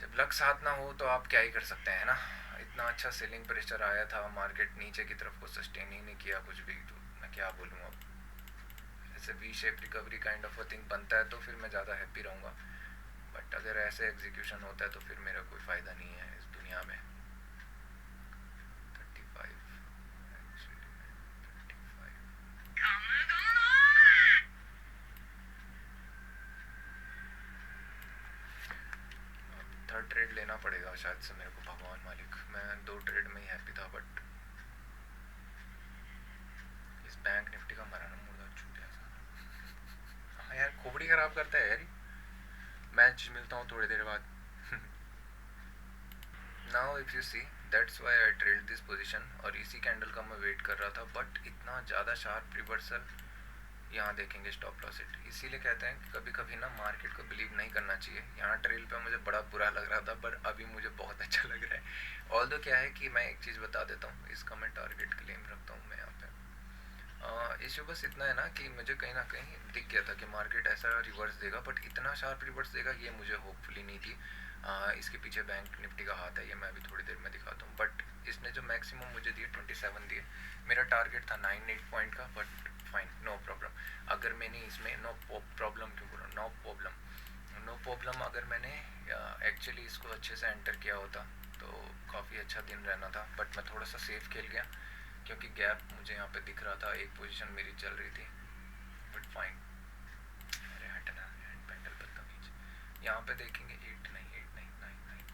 जब लक साथ ना हो तो आप क्या ही कर सकते हैं ना। इतना अच्छा सेलिंग प्रेशर आया था, मार्केट नीचे की तरफ को सस्टेन ही नहीं किया कुछ भी, तो मैं क्या बोलूँ अब। जैसे V shape recovery kind of a thing बनता है तो फिर मैं ज़्यादा हैप्पी रहूँगा, बट अगर ऐसे एग्जीक्यूशन होता है तो फिर मेरा कोई फ़ायदा नहीं है इस दुनिया में। 35 एक्चुअली, 35 थर्ड ट्रेड लेना पड़ेगा शायद से मेरे को, भगवान मालिक। मैं 2 ट्रेड में ही हैप्पी था, बट इस बैंक निफ्टी का मरा ना मुर्दा छूट ऐसा। हाँ यार, खोपड़ी ख़राब करता है यार। मैं मिलता हूँ थोड़ी देर बाद। Now if you see, that's why I trailed this position, और इसी कैंडल का मैं वेट कर रहा था, बट इतना ज़्यादा शार्प रिवर्सल यहाँ देखेंगे स्टॉप लॉस हिट। इसीलिए कहते हैं कि कभी कभी ना मार्केट को बिलीव नहीं करना चाहिए। यहाँ ट्रेल पे मुझे बड़ा बुरा लग रहा था, पर अभी मुझे बहुत अच्छा लग रहा है। ऑल दो क्या है कि मैं एक चीज़ बता देता हूँ, इसका मैं टारगेट क्लेम रखता हूँ मैं यहाँ पे। इश्यू बस इतना है ना कि मुझे कहीं ना कहीं दिख गया था कि मार्केट ऐसा रिवर्स देगा, बट इतना शार्प रिवर्स देगा ये मुझे होपफुली नहीं थी। इसके पीछे बैंक निफ्टी का हाथ है, ये मैं अभी थोड़ी देर में दिखाता हूँ। बट इसने जो मैक्सिमम मुझे दिए 27 दिए, मेरा टारगेट था 98 पॉइंट का, बट फाइन, नो प्रॉब्लम। अगर मैंने इसमें नो प्रॉब्लम क्यों बोला, नो प्रॉब्लम, नो प्रॉब्लम, अगर मैंने एक्चुअली इसको अच्छे से एंटर किया होता तो काफ़ी अच्छा दिन रहना था। बट मैं थोड़ा सा सेफ खेल गया क्योंकि गैप मुझे यहाँ पे दिख रहा था, एक पोजीशन मेरी चल रही थी, बट फाइन। अरे हटना हैंड पैंडल बदतमीज। यहाँ पे देखेंगे 89899,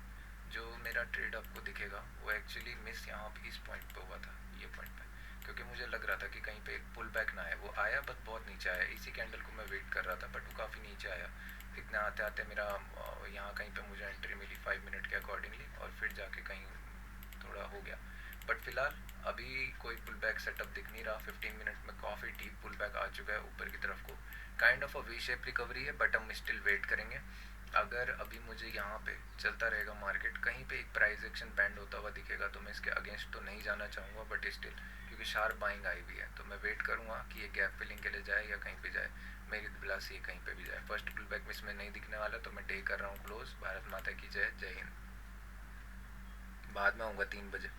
जो मेरा ट्रेड आपको दिखेगा वो एक्चुअली मिस यहाँ पे इस पॉइंट पे हुआ था, ये पॉइंट पे, क्योंकि मुझे लग रहा था कि कहीं पे पुल बैक ना आए। वो आया बट बहुत नीचे आया, इसी कैंडल को मैं वेट कर रहा था, बट वो काफ़ी नीचे आया। इतना आते आते मेरा यहाँ कहीं पे मुझे एंट्री मिली 5 मिनट के अकॉर्डिंगली, और फिर जाके कहीं थोड़ा हो गया। बट फिलहाल अभी कोई पुल बैक सेटअप दिख नहीं रहा। 15 मिनट में काफ़ी डीप पुल बैक आ चुका है ऊपर की तरफ को, kind of a V shape recovery है, बट हम स्टिल वेट करेंगे। अगर अभी मुझे यहाँ पे चलता रहेगा मार्केट, कहीं पे एक प्राइस एक्शन बैंड होता हुआ दिखेगा तो मैं इसके अगेंस्ट तो नहीं जाना चाहूँगा, बट स्टिल क्योंकि शार्प बाइंग आई हुई है तो मैं वेट करूँगा कि ये गैप फिलिंग के लिए जाए या कहीं पे जाए। मेरी बिलास ये कहीं पे भी जाए, फर्स्ट पुल बैक में इसमें नहीं दिखने वाला, तो मैं डे कर रहा हूँ क्लोज। भारत माता की जय, जय हिंद। बाद में आऊँगा 3 बजे।